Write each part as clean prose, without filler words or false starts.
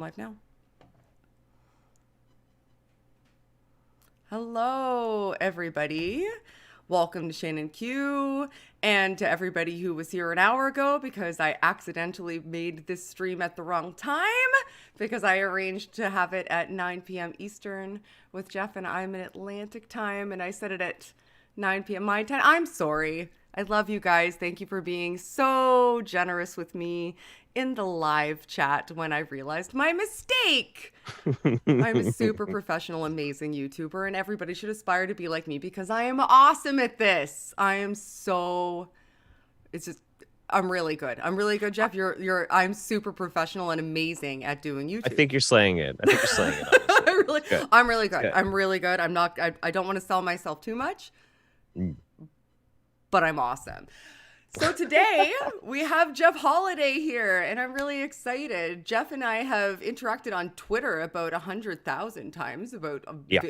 Live now. Hello, everybody. Welcome to Shannon Q, and to everybody who was here an hour ago because I accidentally made this stream at the wrong time because I arranged to have it at 9 p.m. Eastern with Jeff, and I'm in Atlantic time, and I set it at 9 p.m. my time. I'm sorry. I love you guys. Thank you for being so generous with me in the live chat when I realized my mistake. I'm a super professional, amazing YouTuber, and everybody should aspire to be like me because I am awesome at this. I'm really good. I'm really good, Jeff. I'm super professional and amazing at doing YouTube. I think you're slaying it. Honestly. I'm really good. I'm really good. I don't want to sell myself too much, but I'm awesome. So today we have Jeff Holiday here, and I'm really excited. Jeff and I have interacted on Twitter about 100,000 times about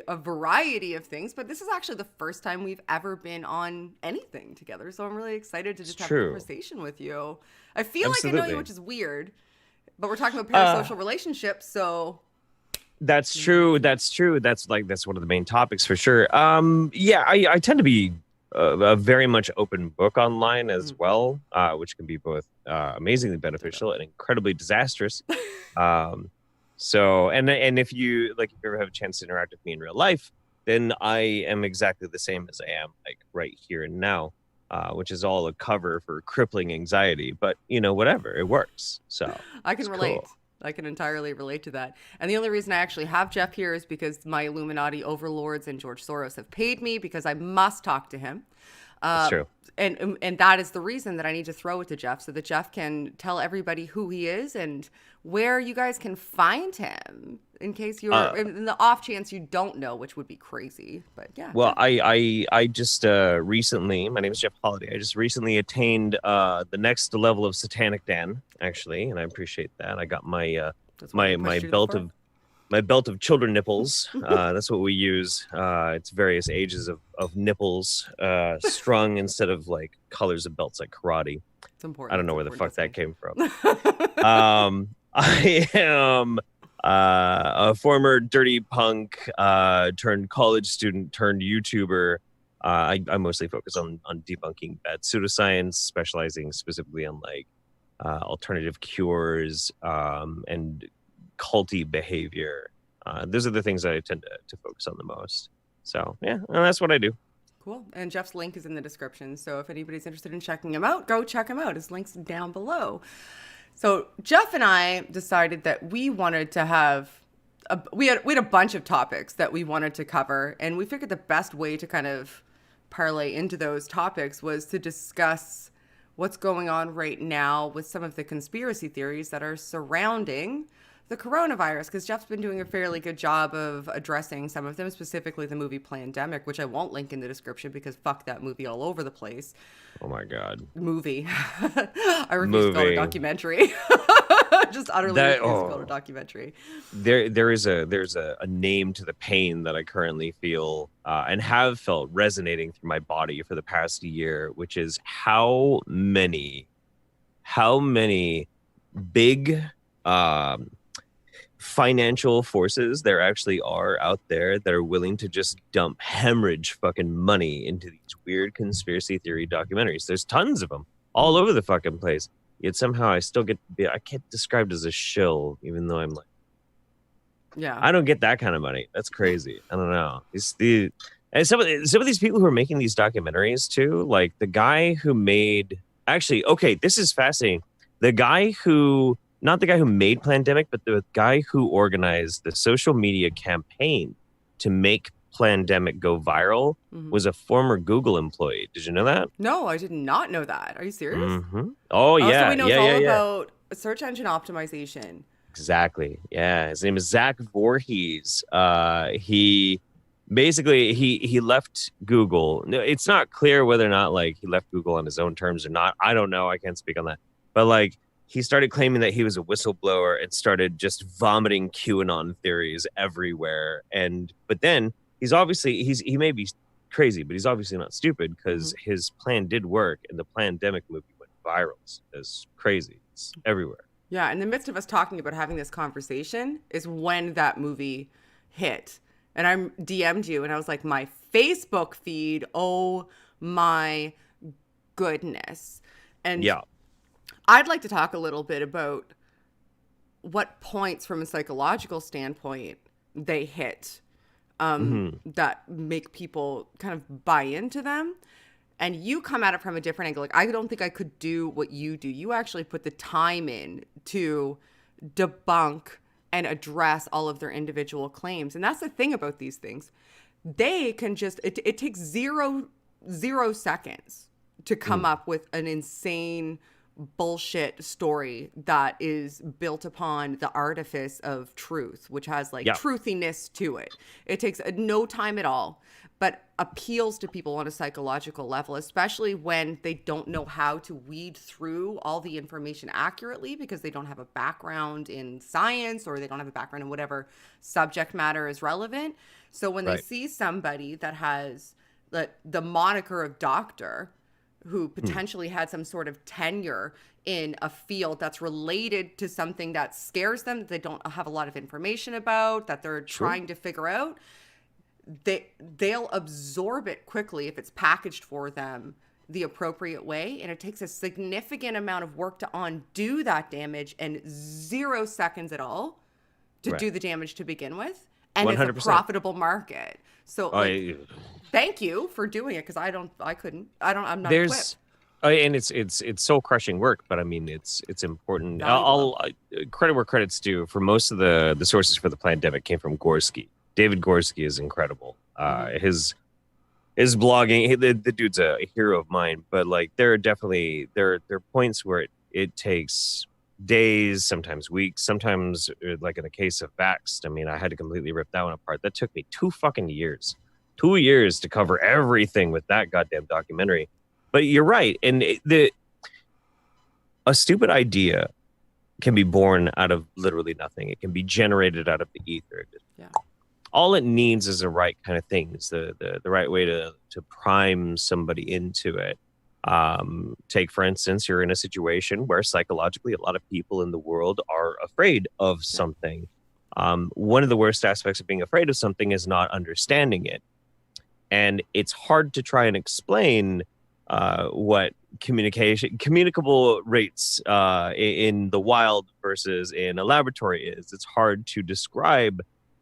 a variety of things, but this is actually the first time we've ever been on anything together. So I'm really excited to just have a conversation with you. I feel like I know you, which is weird, but we're talking about parasocial relationships, so... That's true. That's one of the main topics for sure. I tend to be a very much open book online as well, which can be both amazingly beneficial and incredibly disastrous. So if you ever have a chance to interact with me in real life, then I am exactly the same as I am right here and now, which is all a cover for crippling anxiety. But whatever, it works. So I can relate. Cool. I can entirely relate to that. And the only reason I actually have Jeff here is because my Illuminati overlords and George Soros have paid me because I must talk to him. That's true. And that is the reason that I need to throw it to Jeff so that Jeff can tell everybody who he is and where you guys can find him in case you're in the off chance you don't know, which would be crazy. But yeah. Well, I just recently, my name is Jeff Holiday. I just recently attained the next level of Satanic Dan, actually, and I appreciate that. I got my my belt of children nipples. That's what we use. It's various ages of nipples strung instead of colors of belts like karate. It's important. I don't know where the fuck that came from. I am a former dirty punk turned college student turned YouTuber. I mostly focus on debunking bad pseudoscience, specializing specifically on alternative cures and culty behavior. Those are the things that I tend to focus on the most. So yeah, and that's what I do. Cool. And Jeff's link is in the description. So if anybody's interested in checking him out, go check him out. His link's down below. So Jeff and I decided that we wanted to have we had a bunch of topics that we wanted to cover, and we figured the best way to kind of parlay into those topics was to discuss what's going on right now with some of the conspiracy theories that are surrounding the coronavirus, because Jeff's been doing a fairly good job of addressing some of them, specifically the movie Plandemic, which I won't link in the description because fuck that movie all over the place. Oh my God. Movie. I refuse to call it a documentary. Just utterly refuse to call it a documentary. There's a name to the pain that I currently feel and have felt resonating through my body for the past year, which is how many big financial forces there actually are out there that are willing to just dump hemorrhage fucking money into these weird conspiracy theory documentaries. There's tons of them all over the fucking place. Yet somehow I still get described as a shill, even though I'm I don't get that kind of money. That's crazy. I don't know. And some of these people who are making these documentaries too, like the guy who made this is fascinating. Not the guy who made Plandemic, but the guy who organized the social media campaign to make Plandemic go viral was a former Google employee. Did you know that? No, I did not know that. Are you serious? Mm-hmm. Oh, yeah. So we know it's all about search engine optimization. Exactly. Yeah. His name is Zach Voorhees. He basically he left Google. No, it's not clear whether or not he left Google on his own terms or not. I don't know. I can't speak on that. But he started claiming that he was a whistleblower and started just vomiting QAnon theories everywhere. But then he may be crazy, but he's obviously not stupid because his plan did work and the Plandemic movie went viral. It's crazy. It's everywhere. Yeah, in the midst of us talking about having this conversation is when that movie hit. And I DM'd you and I was like, my Facebook feed, oh my goodness. And Yeah. I'd like to talk a little bit about what points from a psychological standpoint they hit that make people kind of buy into them. And you come at it from a different angle. Like, I don't think I could do what you do. You actually put the time in to debunk and address all of their individual claims. And that's the thing about these things. They can just, it takes zero seconds to come up with an insane bullshit story that is built upon the artifice of truth, which has like truthiness to it. It takes no time at all, but appeals to people on a psychological level, especially when they don't know how to weed through all the information accurately because they don't have a background in science or they don't have a background in whatever subject matter is relevant. So when they see somebody that has the moniker of doctor, who potentially had some sort of tenure in a field that's related to something that scares them, that they don't have a lot of information about, that they're trying to figure out, they'll absorb it quickly if it's packaged for them the appropriate way. And it takes a significant amount of work to undo that damage and 0 seconds at all to do the damage to begin with. And 100%. It's a profitable market. So thank you for doing it, because I'm not equipped. And it's soul crushing work, but I mean it's important. I'll credit where credit's due. For most of the sources for the pandemic came from Gorski. David Gorski is incredible. His blogging, the dude's a hero of mine. But like there are points where it takes days, sometimes weeks, sometimes like in the case of Vaxxed, I mean, I had to completely rip that one apart. That took me 2 fucking years. 2 years to cover everything with that goddamn documentary. But you're right. And a stupid idea can be born out of literally nothing. It can be generated out of the ether. Yeah. All it needs is the right kind of things, the right way to prime somebody into it. Take, for instance, you're in a situation where psychologically a lot of people in the world are afraid of something. One of the worst aspects of being afraid of something is not understanding it. And it's hard to try and explain what communicable rates in the wild versus in a laboratory is. It's hard to describe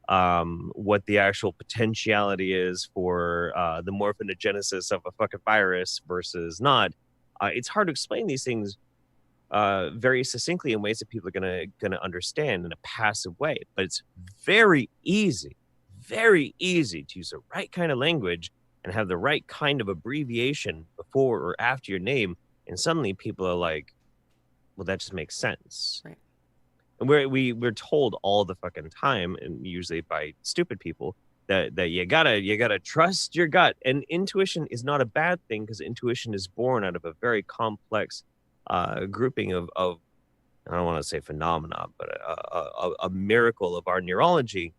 what the actual potentiality is for the morphogenesis of a fucking virus versus not. It's hard to explain these things very succinctly in ways that people are gonna understand in a passive way. But it's very easy to use the right kind of language and have the right kind of abbreviation before or after your name, and suddenly people are like, well, that just makes sense. Right. And we're told all the fucking time, and usually by stupid people, that you gotta trust your gut. And intuition is not a bad thing, because intuition is born out of a very complex grouping of I don't want to say phenomena, but a miracle of our neurology.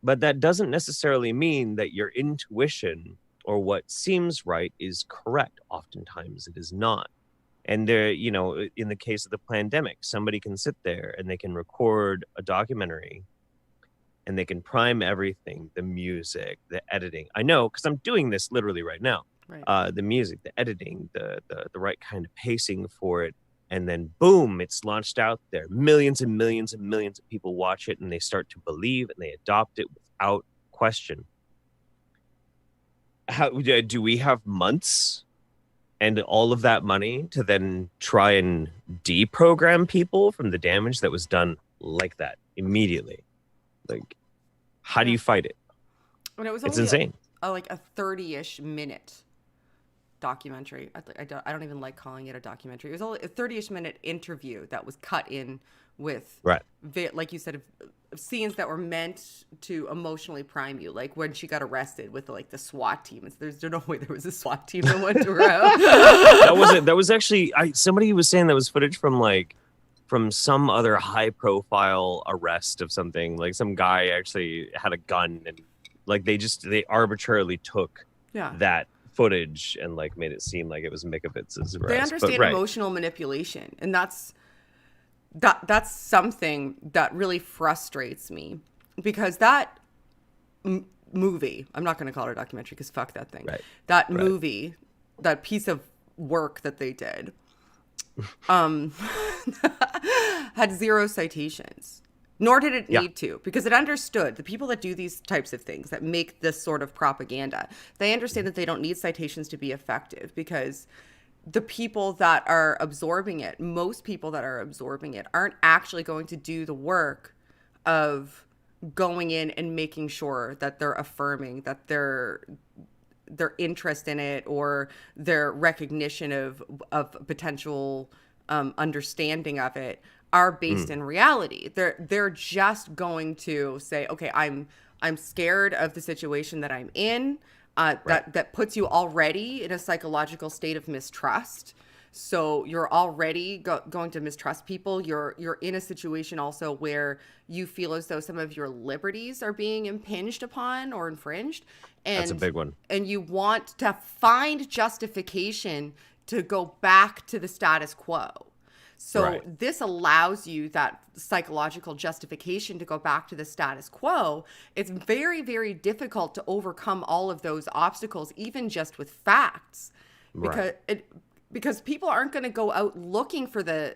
But that doesn't necessarily mean that your intuition or what seems right is correct. Oftentimes it is not. And there, in the case of the pandemic, somebody can sit there and they can record a documentary and they can prime everything, the music, the editing. I know, because I'm doing this literally right now. Right. The music, the editing, the right kind of pacing for it. And then boom, it's launched out there. Millions and millions and millions of people watch it, and they start to believe and they adopt it without question. How do we have months and all of that money to then try and deprogram people from the damage that was done like that immediately? Like, how do you fight it? And it was it's insane. Like a 30-ish minute documentary. I don't even like calling it a documentary. It was only a 30-ish minute interview that was cut in with, like you said, scenes that were meant to emotionally prime you, like when she got arrested with like the SWAT team. There's no way there was a SWAT team that went to her house. That was actually somebody was saying that was footage from some other high profile arrest of something. Like some guy actually had a gun, and like they arbitrarily took that footage and like made it seem like it was Mikovitz's arrest. They understand emotional manipulation, and that's that's something that really frustrates me, because that movie, I'm not going to call it a documentary because fuck that thing. Right. That Right. movie, that piece of work that they did, um, had zero citations. Nor did it Yeah. need to, because it understood, the people that do these types of things, that make this sort of propaganda, they understand that they don't need citations to be effective, because the people that are absorbing it, most people that are absorbing it, aren't actually going to do the work of going in and making sure that they're affirming that their interest in it, or their recognition of potential understanding of it, are based in reality. They're just going to say, okay, I'm scared of the situation that I'm in. That puts you already in a psychological state of mistrust. So you're already going to mistrust people. You're in a situation also where you feel as though some of your liberties are being impinged upon or infringed. And That's a big one. And you want to find justification to go back to the status quo. So this allows you that psychological justification to go back to the status quo. It's very, very difficult to overcome all of those obstacles, even just with facts, because people aren't going to go out looking for the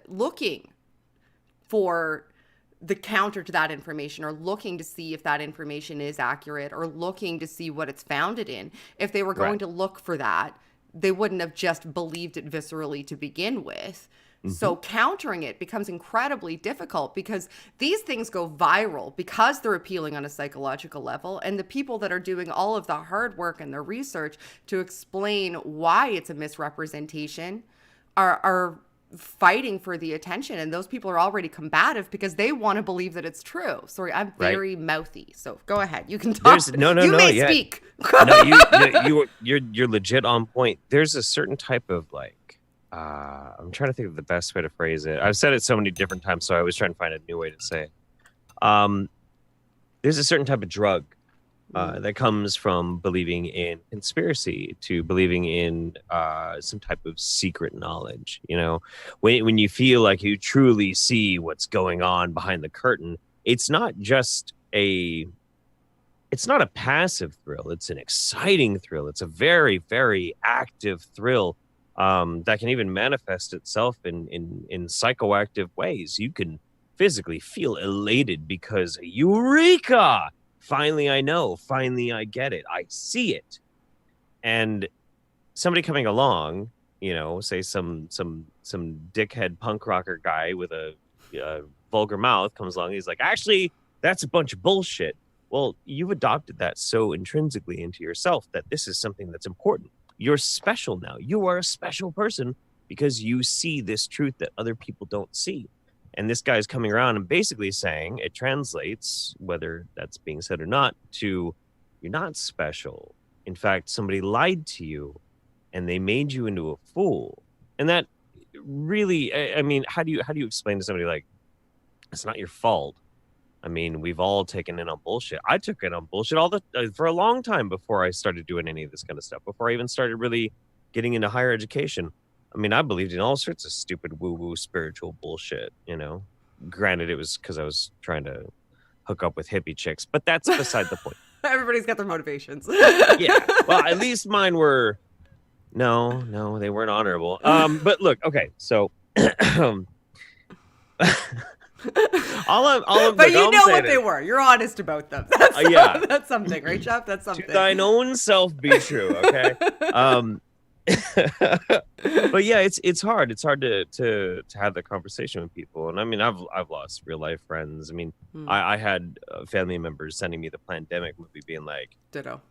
counter to that information, or looking to see if that information is accurate, or looking to see what it's founded in. If they were going to look for that, they wouldn't have just believed it viscerally to begin with. So countering it becomes incredibly difficult, because these things go viral because they're appealing on a psychological level. And the people that are doing all of the hard work and the research to explain why it's a misrepresentation are fighting for the attention. And those people are already combative because they want to believe that it's true. Sorry, I'm very mouthy. So go ahead. You can talk. No, you may speak. No, you're legit on point. There's a certain type of I'm trying to think of the best way to phrase it. I've said it so many different times, so I was trying to find a new way to say it. There's a certain type of drug that comes from believing in conspiracy to believing in some type of secret knowledge. You know, when you feel like you truly see what's going on behind the curtain, it's not a passive thrill. It's an exciting thrill. It's a very, very active thrill. That can even manifest itself in psychoactive ways. You can physically feel elated because eureka! Finally, I know. Finally, I get it. I see it. And somebody coming along, say some dickhead punk rocker guy with a vulgar mouth comes along. He's like, actually, that's a bunch of bullshit. Well, you've adopted that so intrinsically into yourself that this is something that's important. You're special now. You are a special person because you see this truth that other people don't see. And this guy's coming around and basically saying, it translates, whether that's being said or not, to you're not special. In fact, somebody lied to you and they made you into a fool. And that really, I mean, how do you explain to somebody like, it's not your fault? I mean, we've all taken in on bullshit. I took in on bullshit for a long time before I started doing any of this kind of stuff, before I even started really getting into higher education. I mean, I believed in all sorts of stupid woo-woo spiritual bullshit, Granted, it was because I was trying to hook up with hippie chicks, but that's beside the point. Everybody's got their motivations. Yeah. Well, at least mine were... No, they weren't honorable. But look, okay, so... But you know what they were. You're honest about them. That's something, right, Jeff? That's something. To thine own self be true, okay? But yeah, it's hard. It's hard to have that conversation with people. And I mean, I've lost real life friends. I mean, I had family members sending me the Plandemic movie, being like, "Ditto."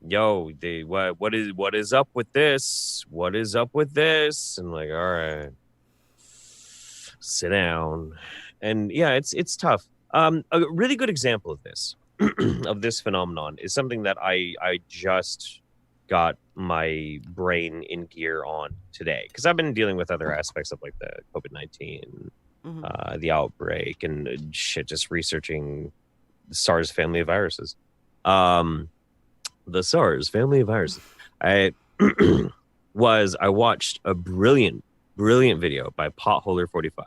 Yo, what is up with this? What is up with this? And like, all right, sit down. And yeah, it's tough. A really good example of this, of this phenomenon, is something that I just got my brain in gear on today, because I've been dealing with other aspects of like the COVID-19, the outbreak, and just researching the SARS family of viruses. The SARS family of viruses. I watched a brilliant video by Potholer 45.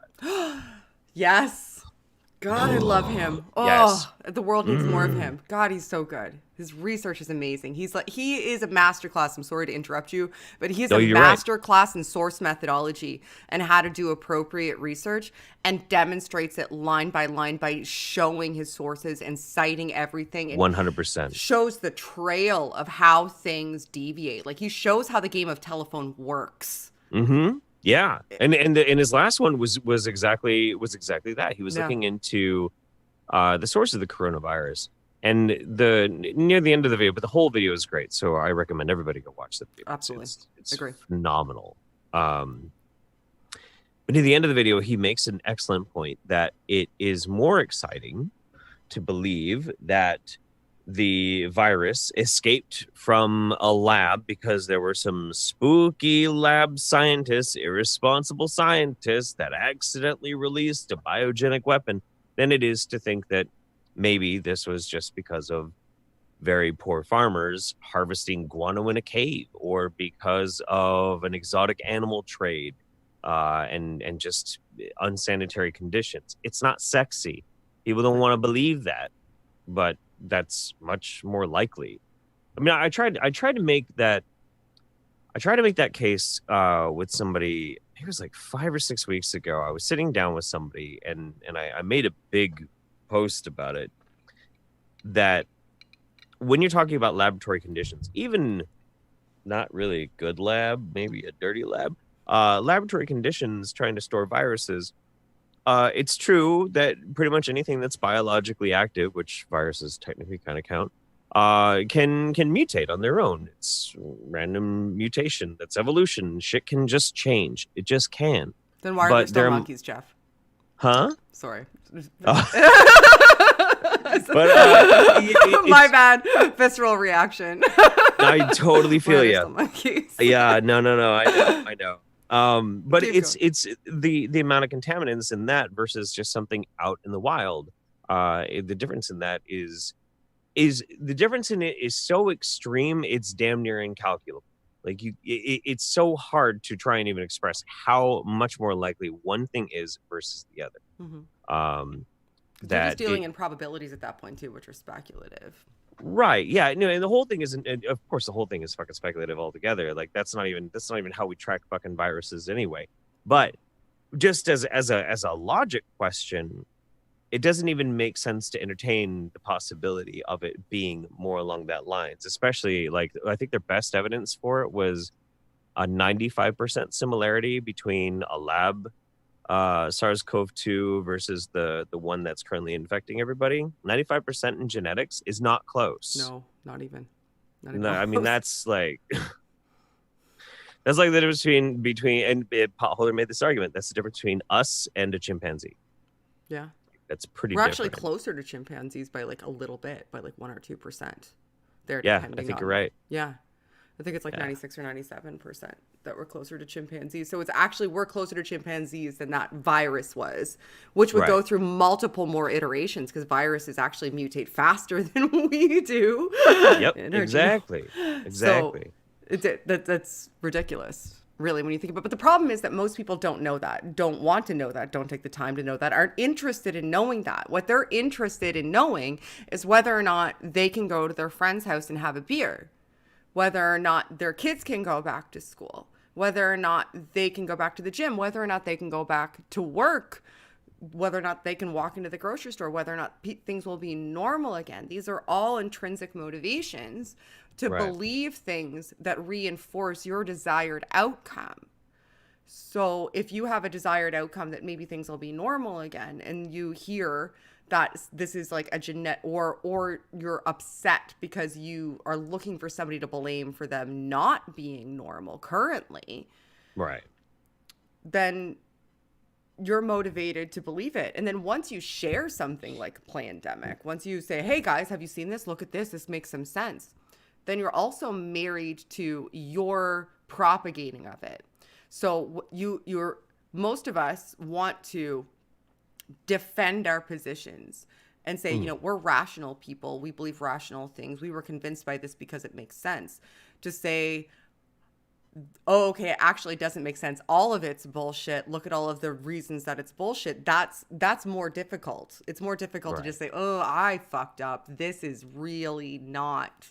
Yes. God, I love him. Yes. Oh, the world needs more of him. God, he's so good. His research is amazing. He is a masterclass. I'm sorry to interrupt you, but he is No, a you're right. masterclass in source methodology and how to do appropriate research, and demonstrates it line by line by showing his sources and citing everything, and 100%. shows the trail of how things deviate. Like, he shows how the game of telephone works. Mm-hmm. Yeah. And his last one was exactly that. He was Yeah, looking into the source of the coronavirus. And the near the end of the video, but the whole video is great. So I recommend everybody go watch the video. absolutely. It's Agree. phenomenal. But near the end of the video, he makes an excellent point that it is more exciting to believe that the virus escaped from a lab because there were some spooky lab scientists, irresponsible scientists that accidentally released a biogenic weapon than it is to think that maybe this was just because of very poor farmers harvesting guano in a cave, or because of an exotic animal trade, and just unsanitary conditions. It's not sexy. People don't want to believe that, but that's much more likely. I mean, I tried to make that case with somebody. It was like 5 or 6 weeks ago. I was sitting down with somebody, and I made a big post about it, that when you're talking about laboratory conditions, even not really a good lab, maybe a dirty lab, laboratory conditions trying to store viruses, it's true that pretty much anything that's biologically active, which viruses technically kind of count, can mutate on their own. It's random mutation. That's evolution. Shit can just change. It just can. Then why are there But still there, monkeys, Jeff? huh? Sorry. But My bad. Visceral reaction. I totally feel Why are there you. still monkeys? Yeah, no, I know. But Keep it's the amount of contaminants in that versus just something out in the wild. The difference in that is the difference in it is so extreme, it's damn near incalculable. Like it's so hard to try and even express how much more likely one thing is versus the other. Mm-hmm. You're just dealing in probabilities at that point too, which are speculative. Right. Yeah. No, and the whole thing isn't, and of course the whole thing is fucking speculative altogether. Like that's not even how we track fucking viruses anyway. But just as a logic question, it doesn't even make sense to entertain the possibility of it being more along that lines, especially like I think their best evidence for it was a 95% similarity between a lab SARS-CoV-2 versus the one that's currently infecting everybody. 95% in genetics is not close. No, not even. No, I mean that's like that's like the difference between and Potholder made this argument. That's the difference between us and a chimpanzee. Yeah, that's pretty. We're different. Actually closer to chimpanzees by like a little bit, by like 1 or 2%. They're yeah, I think you're right. Yeah. I think it's like 96 or 97% that we're closer to chimpanzees. So it's actually, we're closer to chimpanzees than that virus was, which would go through multiple more iterations because viruses actually mutate faster than we do. Yep, exactly. Exactly. So that's ridiculous, really, when you think about it. But the problem is that most people don't know that, don't want to know that, don't take the time to know that, aren't interested in knowing that. What they're interested in knowing is whether or not they can go to their friend's house and have a beer, whether or not their kids can go back to school, whether or not they can go back to the gym, whether or not they can go back to work, whether or not they can walk into the grocery store, whether or not things will be normal again. These are all intrinsic motivations to believe things that reinforce your desired outcome. So if you have a desired outcome that maybe things will be normal again, and you hear that this is like a genetic, or you're upset because you are looking for somebody to blame for them not being normal currently, right? Then you're motivated to believe it. And then once you share something like a pandemic, once you say, hey guys, have you seen this? Look at this. This makes some sense. Then you're also married to your propagating of it. So you're most of us want to defend our positions and say, you know, we're rational people. We believe rational things. We were convinced by this because it makes sense. To say oh, okay, it actually doesn't make sense. All of it's bullshit. Look at all of the reasons that it's bullshit. That's more difficult. It's more difficult to just Right. say, oh, I fucked up. This is really not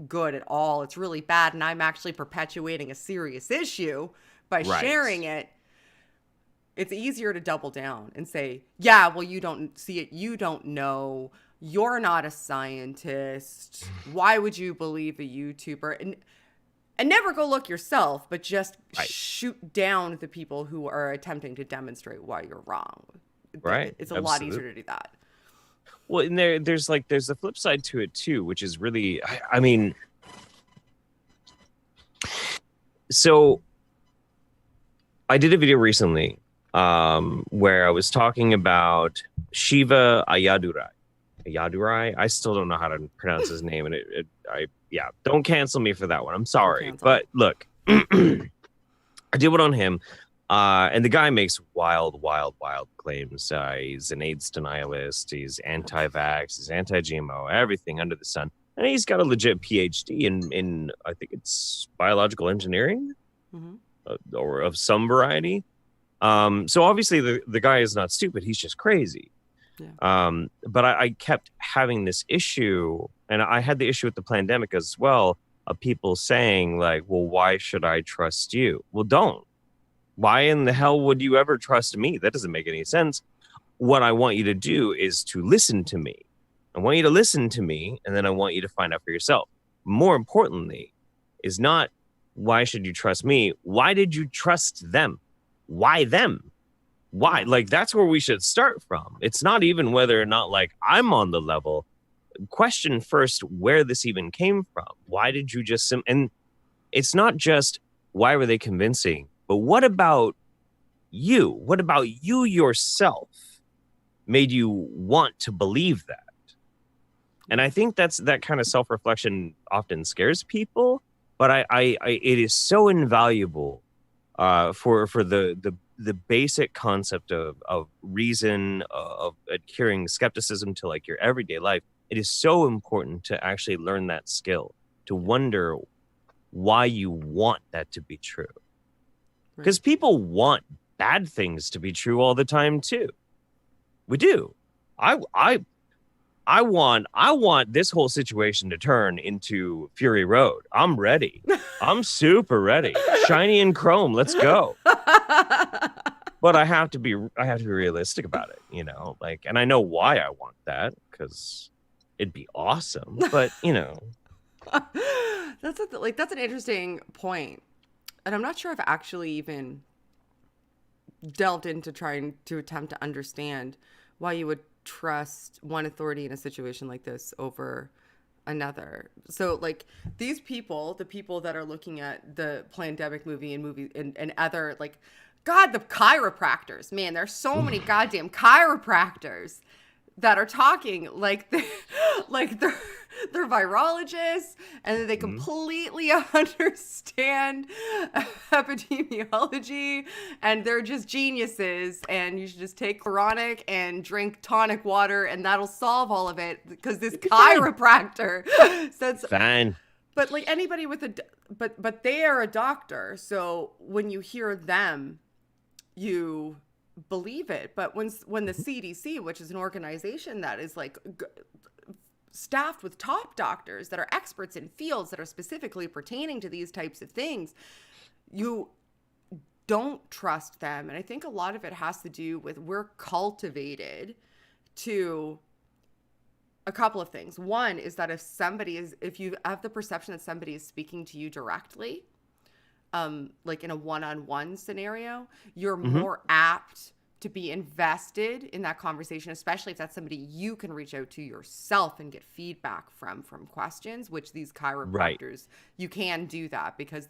good at all. It's really bad. And I'm actually perpetuating a serious issue by sharing Right. it. It's easier to double down and say, yeah, well, you don't see it. You don't know. You're not a scientist. Why would you believe a YouTuber? And never go look yourself, but just Right. shoot down the people who are attempting to demonstrate why you're wrong. Right. It's a lot easier to Absolutely. do that. Well, and there's the flip side to it too, which is really, I mean, so I did a video recently where I was talking about Shiva Ayadurai. Ayadurai. I still don't know how to pronounce his name, and yeah, don't cancel me for that one. I'm sorry, Cancel. but look, I did one on him, and the guy makes wild claims. He's an AIDS denialist. He's anti-vax. He's anti-GMO. Everything under the sun, and he's got a legit PhD in I think it's biological engineering, Mm-hmm. or of some variety. So obviously the guy is not stupid. He's just crazy. Yeah. But I kept having this issue, and I had the issue with the pandemic as well, of people saying like, well, why should I trust you? Well, don't. Why in the hell would you ever trust me? That doesn't make any sense. What I want you to do is to listen to me. I want you to listen to me, and then I want you to find out for yourself. More importantly, is not why should you trust me? Why did you trust them? Why them? Why? Like, that's where we should start from. It's not even whether or not like I'm on the level. Question first where this even came from. Why did you just and it's not just why were they convincing, but what about you? What about you yourself made you want to believe that? And I think that kind of self-reflection often scares people, but I it is so invaluable for the basic concept of reason, of adhering skepticism to like your everyday life. It is so important to actually learn that skill, to wonder why you want that to be true. Because people want bad things to be true all the time too. We do. I want this whole situation to turn into Fury Road. I'm ready. I'm super ready. Shiny and chrome. Let's go. But I have to be realistic about it, you know, like, and I know why I want that, because it'd be awesome. But you know, That's an interesting point. And I'm not sure I've actually even delved into trying to attempt to understand why you would trust one authority in a situation like this over another. So like these people, the people that are looking at the pandemic movie and other like, God, the chiropractors, man, there's so many goddamn chiropractors that are talking like they're virologists, and then they completely understand epidemiology, and they're just geniuses, and you should just take chronic and drink tonic water and that'll solve all of it because this chiropractor says. fine. But like anybody with but they are a doctor, so when you hear them, you believe it. But when the CDC, which is an organization that is like staffed with top doctors that are experts in fields that are specifically pertaining to these types of things, you don't trust them. And I think a lot of it has to do with we're cultivated to a couple of things. One is that if you have the perception that somebody is speaking to you directly, like in a one-on-one scenario, you're more apt to be invested in that conversation, especially if that's somebody you can reach out to yourself and get feedback from questions, which these chiropractors, you can do that because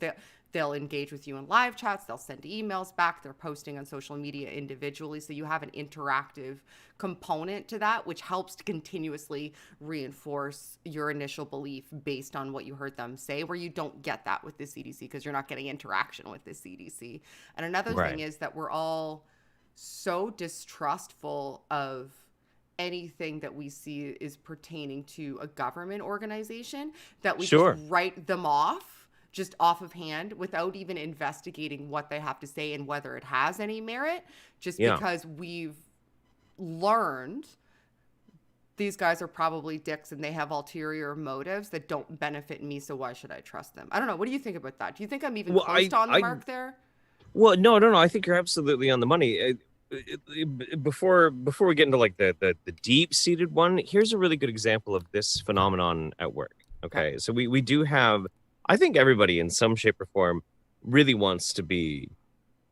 they'll engage with you in live chats, they'll send emails back, they're posting on social media individually. So you have an interactive component to that, which helps to continuously reinforce your initial belief based on what you heard them say, where you don't get that with the CDC because you're not getting interaction with the CDC. And another thing is that we're all so distrustful of anything that we see is pertaining to a government organization that we just write them off just off of hand without even investigating what they have to say and whether it has any merit, just because we've learned these guys are probably dicks and they have ulterior motives that don't benefit me, so why should I trust them? I don't know. What do you think about that? Do you think I'm even close to on the mark there? Well, no. I think you're absolutely on the money. Before we get into like the deep-seated one, here's a really good example of this phenomenon at work. Okay. So we do have, I think everybody in some shape or form really wants to be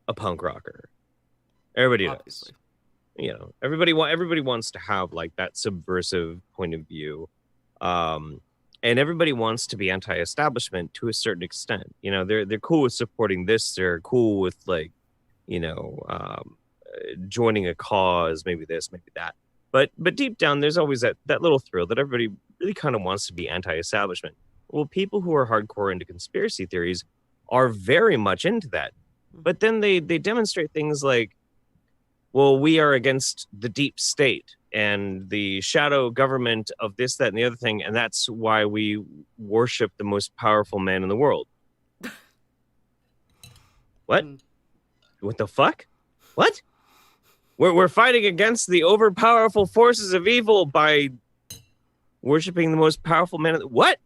a punk rocker. Everybody does. You know, everybody wants to have like that subversive point of view, and everybody wants to be anti-establishment to a certain extent. You know, they're cool with supporting this. They're cool with like, you know, joining a cause, maybe this, maybe that. But deep down, there's always that little thrill that everybody really kind of wants to be anti-establishment. Well, people who are hardcore into conspiracy theories are very much into that, but then they demonstrate things like, well, we are against the deep state and the shadow government of this, that, and the other thing, and that's why we worship the most powerful man in the world. What? What the fuck? What? We're fighting against the overpowerful forces of evil by worshiping the most powerful man. What?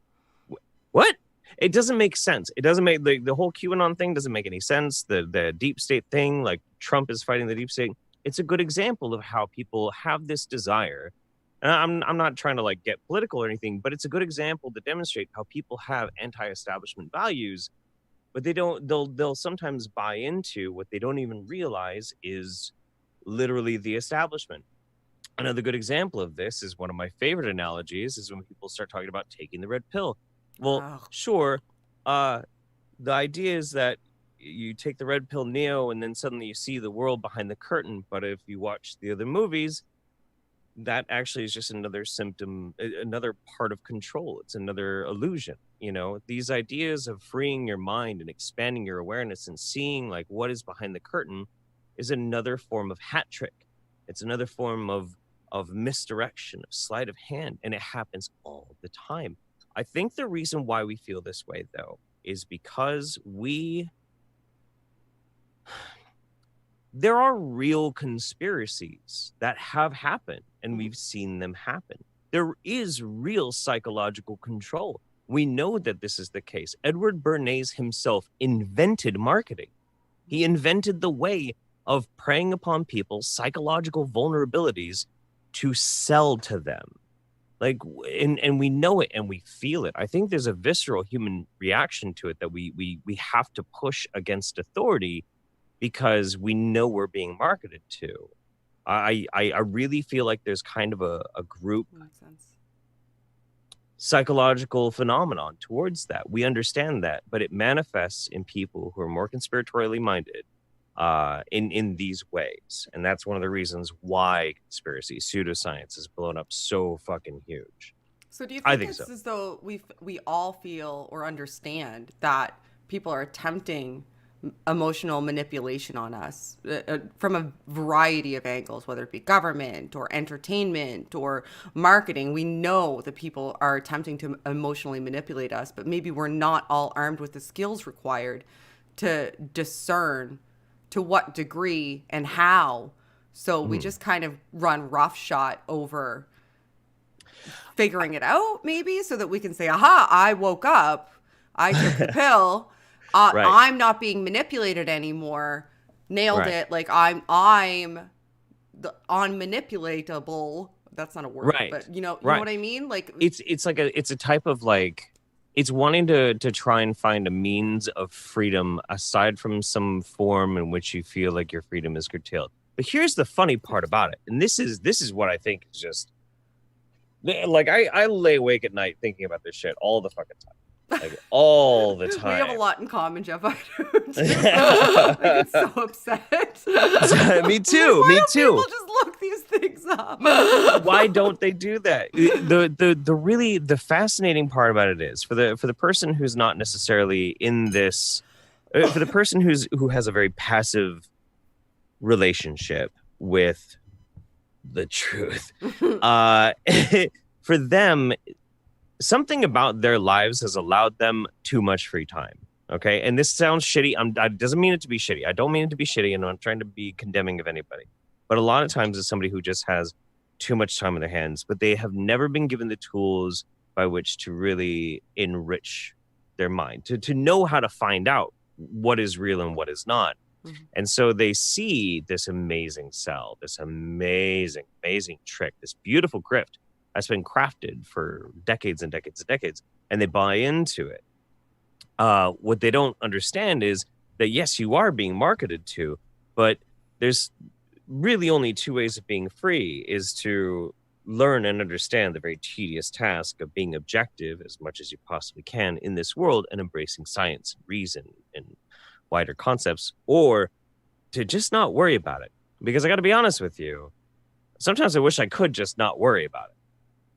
What? It doesn't make sense. It doesn't make the whole QAnon thing doesn't make any sense. The deep state thing, like Trump is fighting the deep state. It's a good example of how people have this desire. And I'm not trying to like get political or anything, but it's a good example to demonstrate how people have anti-establishment values, but they'll sometimes buy into what they don't even realize is literally the establishment. Another good example of this is one of my favorite analogies is when people start talking about taking the red pill. Well, sure. The idea is that you take the red pill Neo and then suddenly you see the world behind the curtain. But if you watch the other movies, that actually is just another symptom, another part of control. It's another illusion. You know, these ideas of freeing your mind and expanding your awareness and seeing like what is behind the curtain is another form of hat trick. It's another form of misdirection, of sleight of hand. And it happens all the time. I think the reason why we feel this way, though, is because there are real conspiracies that have happened, and we've seen them happen. There is real psychological control. We know that this is the case. Edward Bernays himself invented marketing. He invented the way of preying upon people's psychological vulnerabilities to sell to them. Like, and we know it and we feel it. I think there's a visceral human reaction to it that we have to push against authority because we know we're being marketed to. I really feel like there's kind of a group psychological phenomenon towards that. We understand that, but it manifests in people who are more conspiratorially minded in these ways. And that's one of the reasons why conspiracy, pseudoscience has blown up so fucking huge. So do you think it's as though we all feel or understand that people are attempting emotional manipulation on us from a variety of angles, whether it be government or entertainment or marketing? We know that people are attempting to emotionally manipulate us, but maybe we're not all armed with the skills required to discern to what degree and how. So we just kind of run roughshod over figuring it out, maybe, so that we can say, aha, I woke up, I took the pill, right. I'm not being manipulated anymore, nailed right. it, like I'm the unmanipulatable. That's not a word, right. but you know what I mean? Like it's a type of like, it's wanting to try and find a means of freedom aside from some form in which you feel like your freedom is curtailed. But here's the funny part about it. And this is what I think is just like, I lay awake at night thinking about this shit all the fucking time. Like all the time. We have a lot in common, Jeff. I do too. I get so upset. Me too. Why me don't too. People just look these things up. Why don't they do that? The fascinating part about it is for the person who's not necessarily in this, for the person who has a very passive relationship with the truth. For them, something about their lives has allowed them too much free time. Okay. And this sounds shitty. I doesn't mean it to be shitty. I don't mean it to be shitty, and I'm not trying to be condemning of anybody. But a lot of times it's somebody who just has too much time in their hands, but they have never been given the tools by which to really enrich their mind, to know how to find out what is real and what is not. Mm-hmm. And so they see this amazing cell, this amazing, amazing trick, this beautiful grift that's been crafted for decades and decades and decades, and they buy into it. What they don't understand is that, yes, you are being marketed to, but there's really only two ways of being free, is to learn and understand the very tedious task of being objective as much as you possibly can in this world and embracing science, reason, and wider concepts, or to just not worry about it. Because I got to be honest with you, sometimes I wish I could just not worry about it.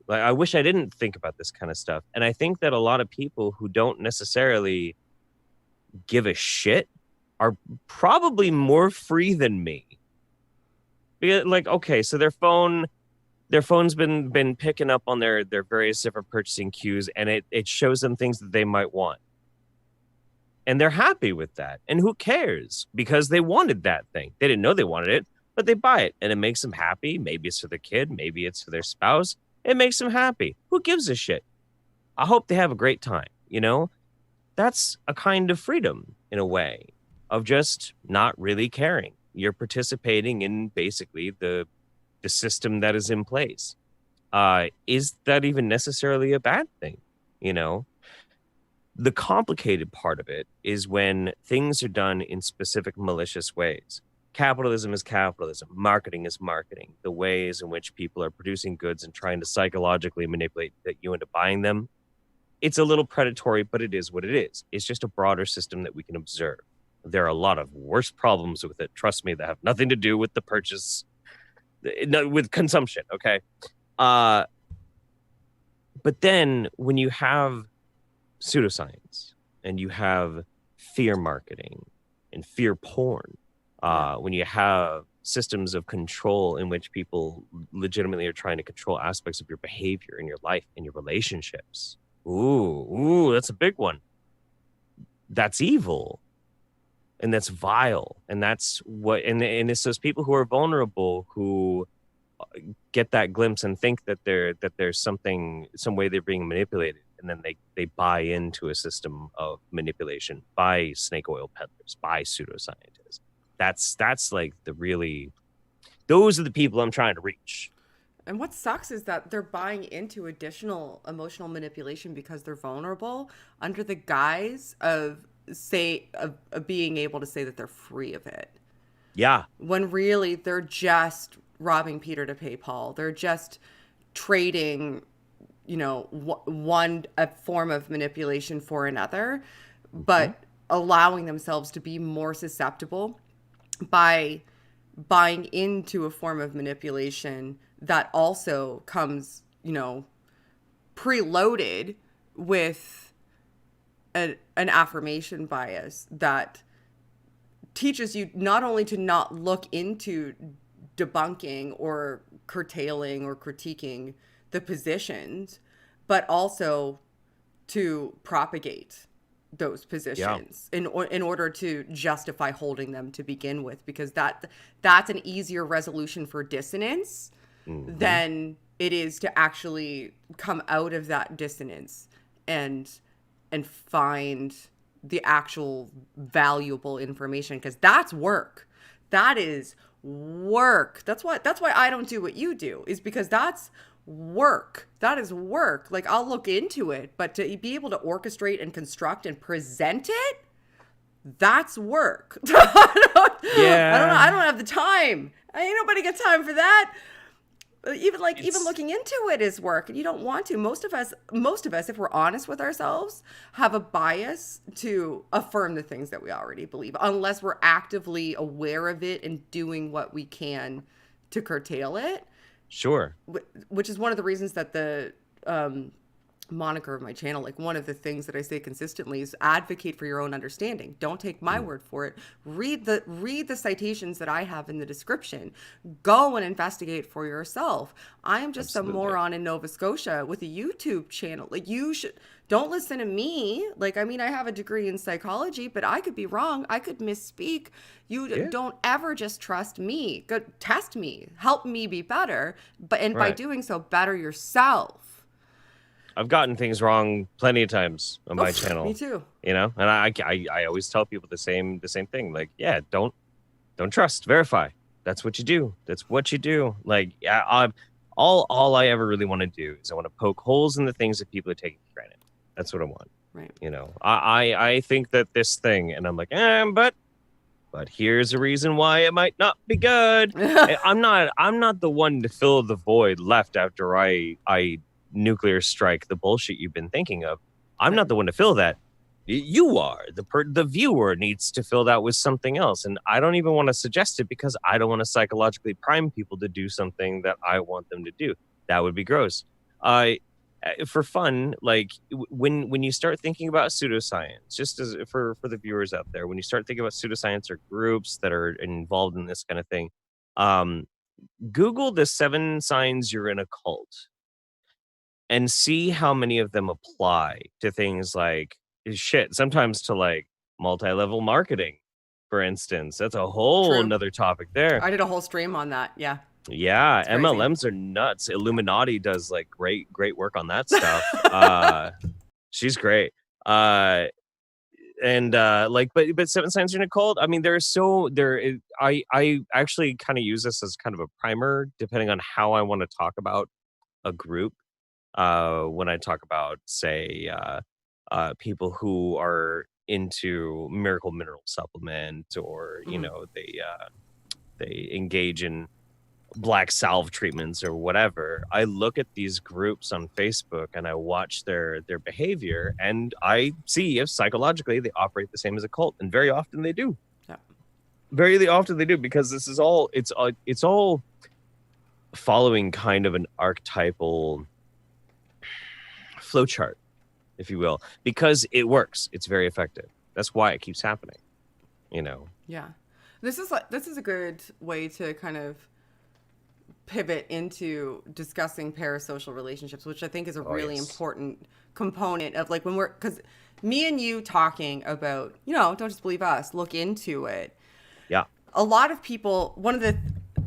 Like, I wish I didn't think about this kind of stuff. And I think that a lot of people who don't necessarily give a shit are probably more free than me. Because, like, okay, so their phone's been picking up on their various different purchasing cues, and it shows them things that they might want. And they're happy with that. And who cares? Because they wanted that thing. They didn't know they wanted it, but they buy it, and it makes them happy. Maybe it's for their kid, maybe it's for their spouse. It makes them happy. Who gives a shit? I hope they have a great time, you know? That's a kind of freedom, in a way, of just not really caring. You're participating in basically the system that is in place. Is that even necessarily a bad thing? You know, the complicated part of it is when things are done in specific malicious ways. Capitalism is capitalism. Marketing is marketing. The ways in which people are producing goods and trying to psychologically manipulate you into buying them. It's a little predatory, but it is what it is. It's just a broader system that we can observe. There are a lot of worse problems with it, trust me, that have nothing to do with the purchase, with consumption, okay? But then when you have pseudoscience and you have fear marketing and fear porn, when you have systems of control in which people legitimately are trying to control aspects of your behavior in your life and your relationships, ooh, that's a big one. That's evil. And that's vile. And that's what, and it's those people who are vulnerable who get that glimpse and think that there's some way they're being manipulated. And then they buy into a system of manipulation by snake oil peddlers, by pseudoscientists. That's like those are the people I'm trying to reach. And what sucks is that they're buying into additional emotional manipulation because they're vulnerable under the guise of being able to say that they're free of it. Yeah. When really they're just robbing Peter to pay Paul. They're just trading, a form of manipulation for another, but allowing themselves to be more susceptible by buying into a form of manipulation that also comes, preloaded with an affirmation bias that teaches you not only to not look into debunking or curtailing or critiquing the positions, but also to propagate those positions in order to justify holding them to begin with, because that's an easier resolution for dissonance than it is to actually come out of that dissonance and find the actual valuable information, because that's work. That is work. That's why I don't do what you do, is because that's work. That is work. Like, I'll look into it, but to be able to orchestrate and construct and present it, that's work. I don't have the time. Ain't nobody got time for that. Even looking into it is work, and you don't want to. Most of us, if we're honest with ourselves, have a bias to affirm the things that we already believe, unless we're actively aware of it and doing what we can to curtail it. Sure. Which is one of the reasons that the moniker of my channel, like one of the things that I say consistently is advocate for your own understanding. Don't take my word for it. Read the citations that I have in the description. Go and investigate for yourself. I am just Absolutely. a moron in Nova Scotia with a YouTube channel. Like, you should don't listen to me. Like, I mean, I have a degree in psychology, but I could be wrong. I could misspeak. You don't ever just trust me. Go test me. Help me be better. But by doing so, better yourself. I've gotten things wrong plenty of times on my channel. Me too. You know, and I always tell people the same thing. Like, yeah, don't trust, verify. That's what you do. That's what you do. Like, all I ever really want to do is I want to poke holes in the things that people are taking for granted. That's what I want. Right. You know, I think that this thing, and I'm like, but here's a reason why it might not be good. I'm not the one to fill the void left after I nuclear strike the bullshit you've been thinking of. I'm not the one to fill that. You are. The viewer needs to fill that with something else, and I don't even want to suggest it because I don't want to psychologically prime people to do something that I want them to do. That would be gross. For fun, like when you start thinking about pseudoscience, just as for the viewers out there, when you start thinking about pseudoscience or groups that are involved in this kind of thing, Google the 7 signs you're in a cult and see how many of them apply to things like sometimes to like multi-level marketing, for instance. That's a whole nother topic there. I did a whole stream on that. Yeah, MLMs are nuts. Illuminati does like great work on that stuff. She's great. But 7 signs you're in a cult. I mean, I actually kind of use this as kind of a primer, depending on how I want to talk about a group. When I talk about, say, people who are into miracle mineral supplement, or you know, they engage in black salve treatments or whatever, I look at these groups on Facebook and I watch their behavior, and I see if psychologically they operate the same as a cult, and very often they do. Very often they do, because this is all it's all following kind of an archetypal flowchart, if you will, because it works. It's very effective. That's why it keeps happening. You know. Yeah. This is a good way to kind of pivot into discussing parasocial relationships, which I think is a really important component of, like, because me and you talking about, you know, don't just believe us, look into it. Yeah. A lot of people,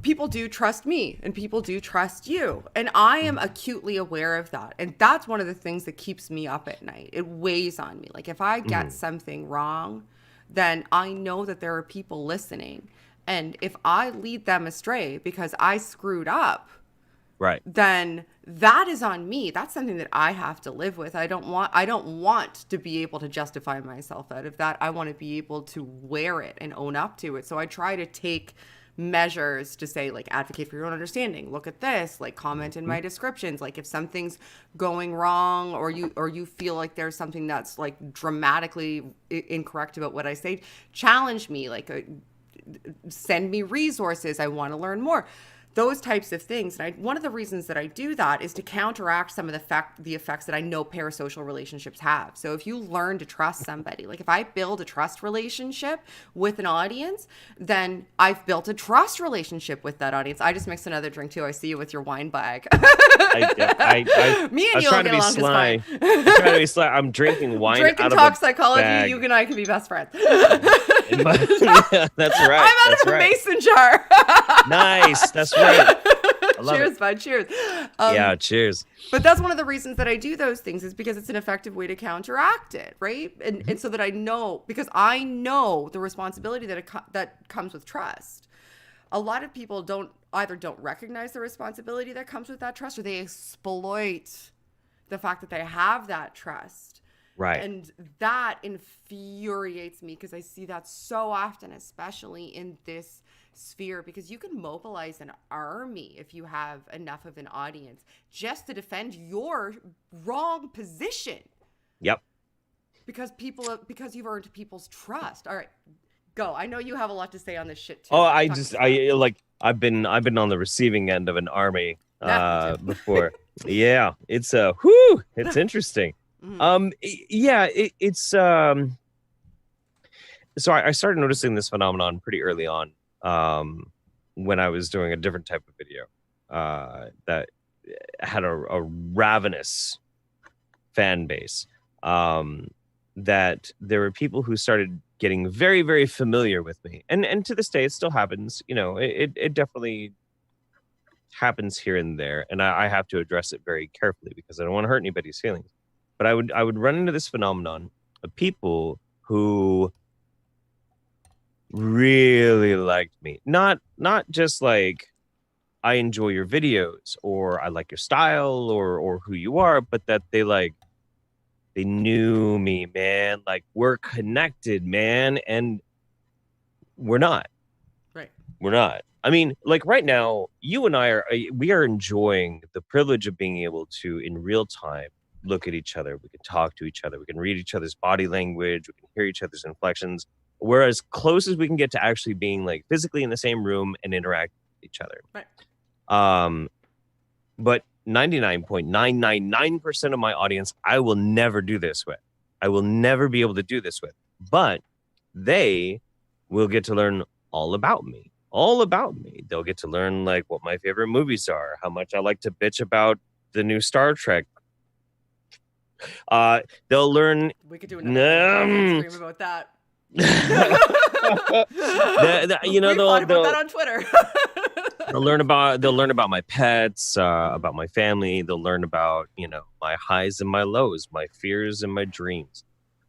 people do trust me and people do trust you. And I am acutely aware of that. And that's one of the things that keeps me up at night. It weighs on me. Like, if I get something wrong, then I know that there are people listening. And if I lead them astray because I screwed up, then that is on me. That's something that I have to live with. I don't want to be able to justify myself out of that. I want to be able to wear it and own up to it. So I try to take measures to say, like, advocate for your own understanding. Look at this, like, comment in my descriptions. Like, if something's going wrong, or you feel like there's something that's like dramatically incorrect about what I say, challenge me. Like, send me resources. I want to learn more. Those types of things. And one of the reasons that I do that is to counteract some of the effects that I know parasocial relationships have. So if you learn to trust somebody, like if I build a trust relationship with an audience, then I've built a trust relationship with that audience. I just mixed another drink too. I see you with your wine bag. Me and you will get along just fine. I'm trying to be sly. I'm drinking wine. Drink and talk psychology. Bag. You and I can be best friends. Yeah, that's right. I'm out of a mason jar. Nice. That's right. Cheers, bud. Cheers. Yeah, cheers. But that's one of the reasons that I do those things, is because it's an effective way to counteract it, right? And so that I know, because I know the responsibility that comes with trust. A lot of people don't recognize the responsibility that comes with that trust, or they exploit the fact that they have that trust. Right. And that infuriates me, because I see that so often, especially in this sphere, because you can mobilize an army if you have enough of an audience just to defend your wrong position. Yep. Because you've earned people's trust. All right, go. I know you have a lot to say on this shit too. Oh, I've been on the receiving end of an army before. Yeah, it's it's interesting. Mhm. Yeah, so I started noticing this phenomenon pretty early on, when I was doing a different type of video that had a ravenous fan base. Um, that there were people who started getting very, very familiar with me, and to this day, it still happens. You know, it definitely happens here and there, and I have to address it very carefully because I don't want to hurt anybody's feelings. But I would run into this phenomenon of people who really liked me. Not just like I enjoy your videos or I like your style or who you are, but that they knew me, man. Like we're connected, man, and we're not. Right. We're not. I mean, like right now, you and I we are enjoying the privilege of being able to in real time look at each other. We can talk to each other. We can read each other's body language. We can hear each other's inflections. We're as close as we can get to actually being like physically in the same room and interact with each other. Right. But 99.999% of my audience, I will never do this with. I will never be able to do this with. But they will get to learn all about me. All about me. They'll get to learn like what my favorite movies are, how much I like to bitch about the new Star Trek. They'll learn. We could do another stream about that. You know, we fought about they'll that on Twitter. they'll learn about my pets, about my family. They'll learn about, you know, my highs and my lows, my fears and my dreams.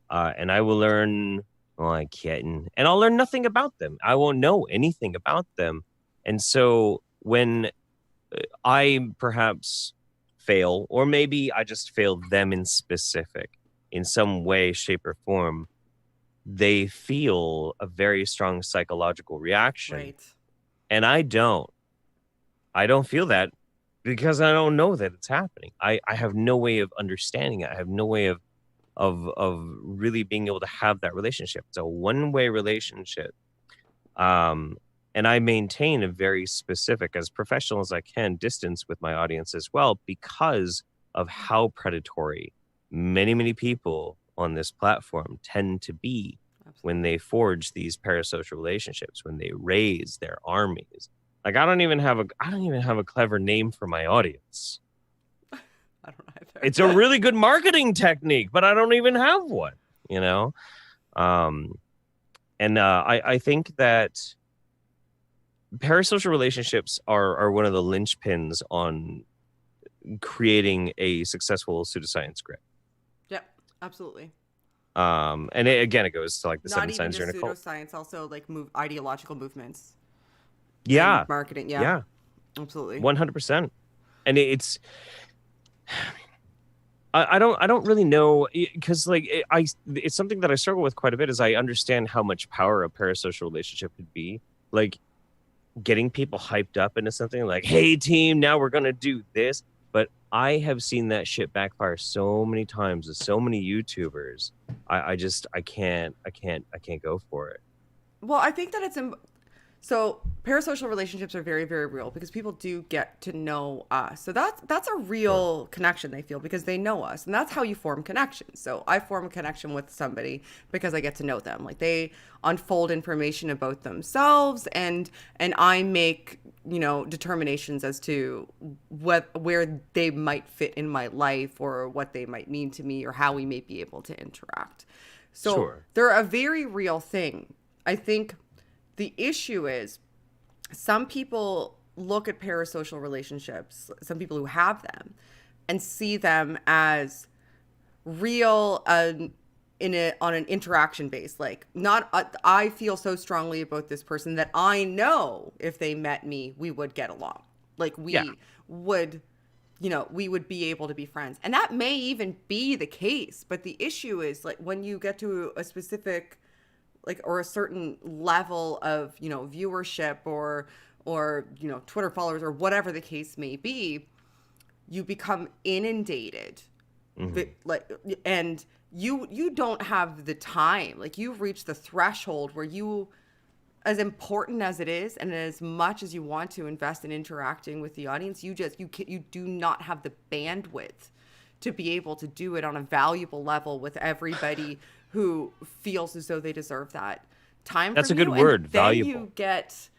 And I will learn, well, I can't, and I'll learn nothing about them. I won't know anything about them. And so when I perhaps fail, or maybe I just fail them in specific, in some way, shape, or form, they feel a very strong psychological reaction. Right. And I don't feel that because I don't know that it's happening. I have no way of understanding it. I have no way of really being able to have that relationship. It's a one-way relationship. And I maintain a very specific, as professional as I can, distance with my audience as well, because of how predatory many, many people on this platform tend to be. Absolutely. When they forge these parasocial relationships, when they raise their armies. Like I don't even have a clever name for my audience. I don't either. It's a really good marketing technique, but I don't even have one, you know? I think that parasocial relationships are one of the linchpins on creating a successful pseudoscience grid. Yeah, absolutely. And it goes to like the Not 7 signs you're in a cult. Pseudoscience, also like ideological movements. Yeah. And marketing. Yeah. Absolutely. 100%. And it's, I don't really know, because like it's something that I struggle with quite a bit. Is I understand how much power a parasocial relationship could be, like getting people hyped up into something like, hey team, now we're gonna do this. But I have seen that shit backfire so many times with so many YouTubers. I can't go for it. Well, I think that so parasocial relationships are very, very real because people do get to know us. So that's a real connection they feel because they know us. And that's how you form connections. So I form a connection with somebody because I get to know them. Like they unfold information about themselves and I make, you know, determinations as to where they might fit in my life or what they might mean to me or how we may be able to interact. So they're a very real thing. I think the issue is some people look at parasocial relationships, some people who have them, and see them as real on an interaction base. Like, not I feel so strongly about this person that I know if they met me, we would get along. Like we would, you know, we would be able to be friends. And that may even be the case. But the issue is like when you get to a specific like or a certain level of, you know, viewership or you know, Twitter followers or whatever the case may be, you become inundated. Like, and you don't have the time. Like you've reached the threshold where you as important as it is, and as much as you want to invest in interacting with the audience, you do not have the bandwidth to be able to do it on a valuable level with everybody who feels as though they deserve that time. That's from a good you. word, And then valuable. you get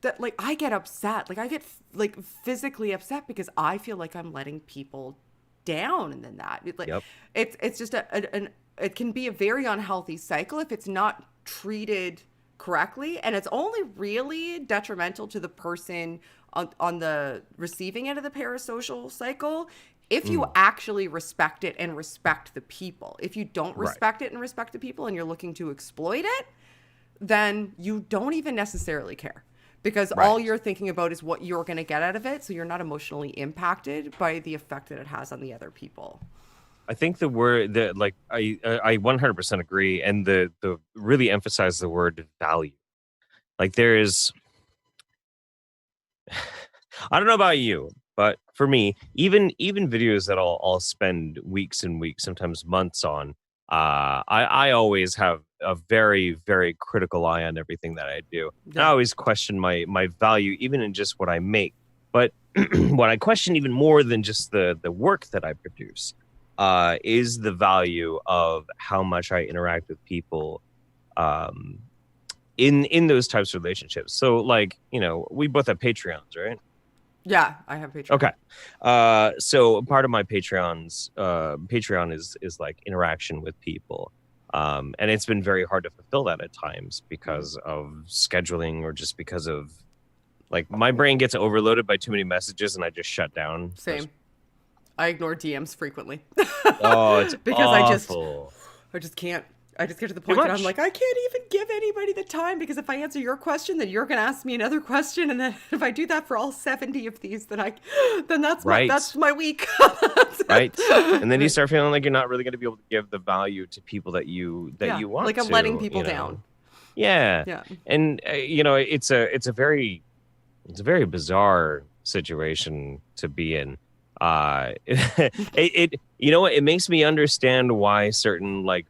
that, like, I get upset, like I get like physically upset because I feel like I'm letting people down, and then that Yep. it's just it can be a very unhealthy cycle if it's not treated correctly, and it's only really detrimental to the person on the receiving end of the parasocial cycle if you actually respect it and respect the people. If you don't respect it and respect the people, and you're looking to exploit it, then you don't even necessarily care, because all you're thinking about is what you're going to get out of it. So you're not emotionally impacted by the effect that it has on the other people. I think the word that, like, I 100% agree, and the really emphasize the word value. Like, there is, I don't know about you, but for me, even videos that I'll spend weeks and weeks, sometimes months on, I always have a very, very critical eye on everything that I do. Yeah. I always question my value, even in just what I make. But what I question even more than just the work that I produce is the value of how much I interact with people in those types of relationships. So, like, you know, we both have Patreons, right? Yeah, I have Patreon. Okay. So part of my Patreon is like interaction with people. And it's been very hard to fulfill that at times because of scheduling, or just because of, like, my brain gets overloaded by too many messages and I just shut down. Same. I ignore DMs frequently. Oh, it's because awful. I just can't. I just get to the point that I'm like, I can't even give anybody the time, because if I answer your question, then you're going to ask me another question, and then if I do that for all 70 of these, then that's my week. Right. And then you start feeling like you're not really going to be able to give the value to people that you want. Like I'm letting people down. Yeah. Yeah. And you know, it's a very bizarre situation to be in. It you know, it makes me understand why certain like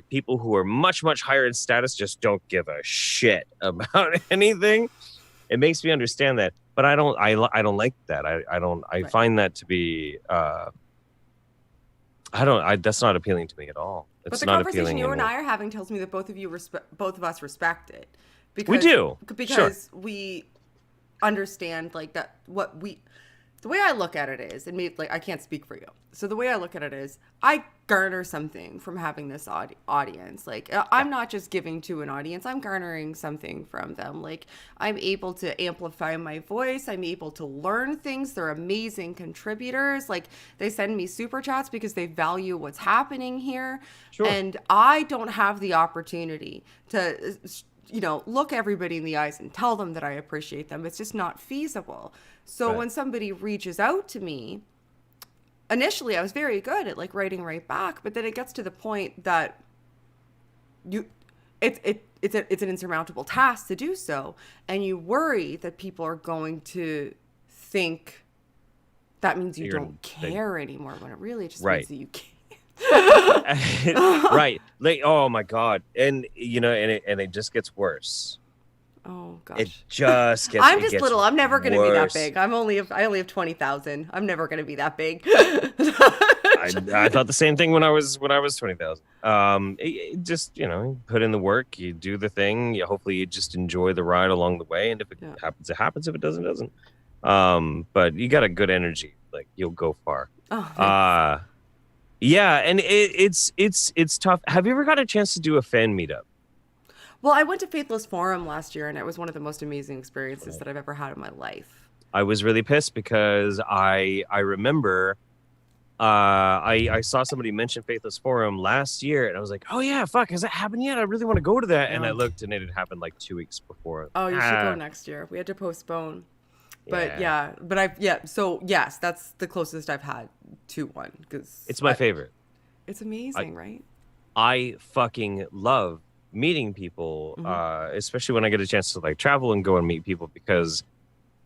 people who are much higher in status just don't give a shit about anything. It makes me understand that, but I don't like that. I find that to be that's not appealing to me at all. It's but the not conversation you and I are having tells me that both of us respect it. Because we do. Because we understand, like, that the way I look at it is, and maybe, like, I can't speak for you. So the way I look at it is, I garner something from having this audience. Like, I'm not just giving to an audience, I'm garnering something from them. Like, I'm able to amplify my voice. I'm able to learn things. They're amazing contributors. Like, they send me super chats because they value what's happening here. Sure. And I don't have the opportunity to, you know, look everybody in the eyes and tell them that I appreciate them. It's just not feasible. So when somebody reaches out to me, initially I was very good at, like, writing right back, but then it gets to the point that it's an insurmountable task to do so, and you worry that people are going to think that means you don't care anymore, when it really just means that you care. Right. Like, oh my God. And you know, and it just gets worse. Oh gosh. It just gets I'm just little. I'm never going to be that worse. big. I only have 20,000. I'm never going to be that big. I thought the same thing when I was 20,000. It just, you know, put in the work, you do the thing, hopefully you just enjoy the ride along the way, and if it happens, it happens. If it doesn't, it doesn't. But you got a good energy, like, you'll go far. Oh, yeah, and it's tough. Have you ever got a chance to do a fan meetup? Well, I went to Faithless Forum last year, and it was one of the most amazing experiences that I've ever had in my life. I was really pissed because I remember I saw somebody mention Faithless Forum last year, and I was like, oh yeah, fuck, has that happened yet? I really want to go to that. And I looked, and it had happened like 2 weeks before. Oh, you should go next year. We had to postpone. But so yes, that's the closest I've had to one, because it's my favorite. It's amazing, right? I fucking love meeting people, especially when I get a chance to, like, travel and go and meet people, because,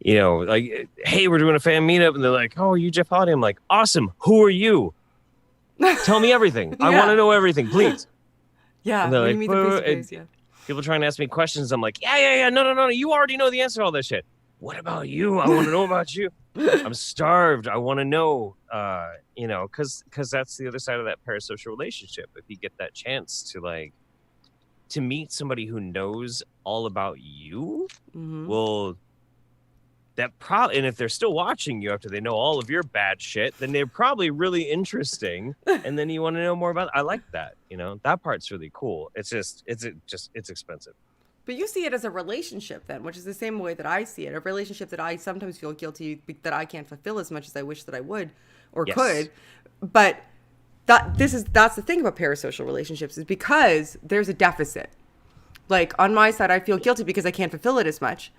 you know, like, hey, we're doing a fan meetup, and they're like, oh, are you Jeff Holiday? I'm like, awesome. Who are you? Tell me everything. I want to know everything, please. Yeah, and they're when like, you meet the face-to-face, People trying to ask me questions. I'm like, yeah. No. You already know the answer to all this shit. What about you? I want to know about you. I'm starved. I want to know, because that's the other side of that parasocial relationship. If you get that chance to meet somebody who knows all about you, well, and if they're still watching you after they know all of your bad shit, then they're probably really interesting. And then you want to know more about it. I like that. That part's really cool. It's expensive. But you see it as a relationship then, which is the same way that I see it. A relationship that I sometimes feel guilty that I can't fulfill as much as I wish that I would or could. But that's the thing about parasocial relationships, is because there's a deficit. Like on my side, I feel guilty because I can't fulfill it as much.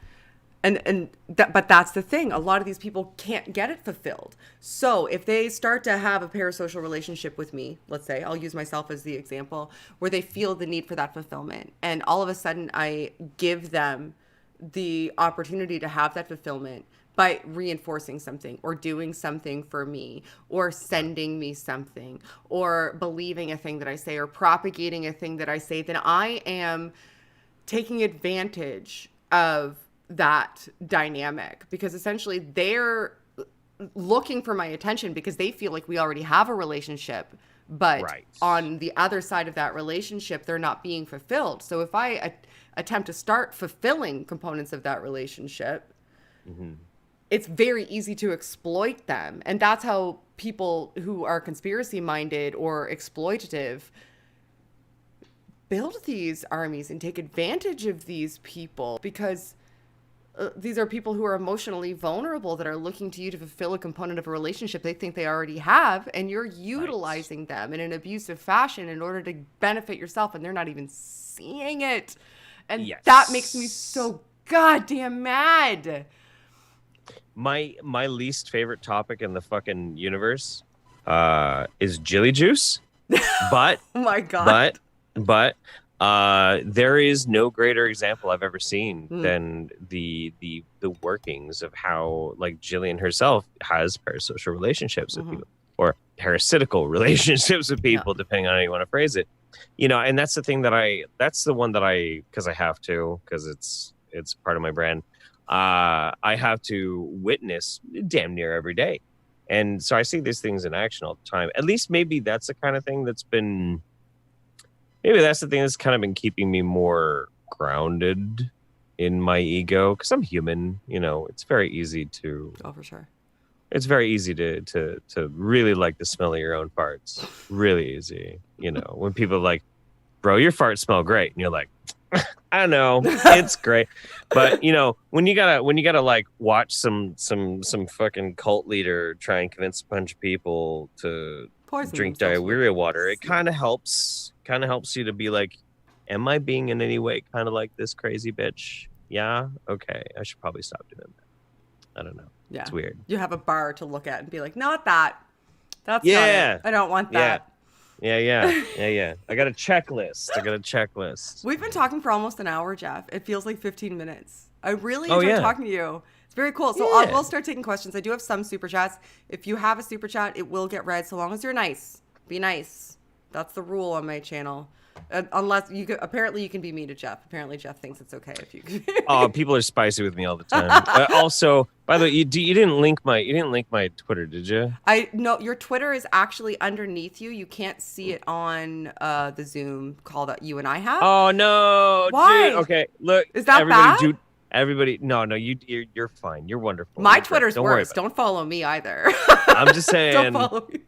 But that's the thing. A lot of these people can't get it fulfilled. So if they start to have a parasocial relationship with me, let's say, I'll use myself as the example, where they feel the need for that fulfillment, and all of a sudden I give them the opportunity to have that fulfillment by reinforcing something or doing something for me or sending me something or believing a thing that I say or propagating a thing that I say, then I am taking advantage of that dynamic, because essentially they're looking for my attention because they feel like we already have a relationship, but on the other side of that relationship, they're not being fulfilled. So if I attempt to start fulfilling components of that relationship, it's very easy to exploit them. And that's how people who are conspiracy minded or exploitative build these armies and take advantage of these people, because these are people who are emotionally vulnerable that are looking to you to fulfill a component of a relationship they think they already have, and you're utilizing them in an abusive fashion in order to benefit yourself, and they're not even seeing it. And that makes me so goddamn mad. My least favorite topic in the fucking universe is Jilly Juice. But oh my God. But there is no greater example I've ever seen than the workings of how, like, Jillian herself has parasocial relationships with people, or parasitical relationships with people, depending on how you want to phrase it. And that's the thing that's the one that because I have to, because it's part of my brand. I have to witness damn near every day. And so I see these things in action all the time. At least maybe that's the kind of thing that's kind of been keeping me more grounded in my ego, because I'm human. It's very easy to for sure. It's very easy to really like the smell of your own farts. Really easy. When people are like, bro, your farts smell great, and you're like, I don't know, it's great. But when you gotta like watch some fucking cult leader try and convince a bunch of people to drink diarrhea water, it kind of helps you to be like, am I being in any way kind of like this crazy bitch? Yeah, okay, I should probably stop doing that. I don't know. Yeah, it's weird. You have a bar to look at and be like, not that. That's not it. I don't want that. Yeah. I got a checklist. We've been talking for almost an hour, Jeff. It feels like 15 minutes. I really enjoyed talking to you. It's very cool. So we'll start taking questions. I do have some super chats. If you have a super chat, it will get read so long as you're nice. Be nice. That's the rule on my channel. Unless apparently you can be mean to Jeff. Apparently Jeff thinks it's okay if you can. Oh, people are spicy with me all the time. Also, by the way, you didn't link my Twitter, did you? No, your Twitter is actually underneath you. You can't see it on the Zoom call that you and I have. Oh no! Why? Dude, okay, look. Is that bad? Everybody, no, you're fine. You're wonderful. My Twitter's worse. Don't follow me either. I'm just saying. Don't follow me.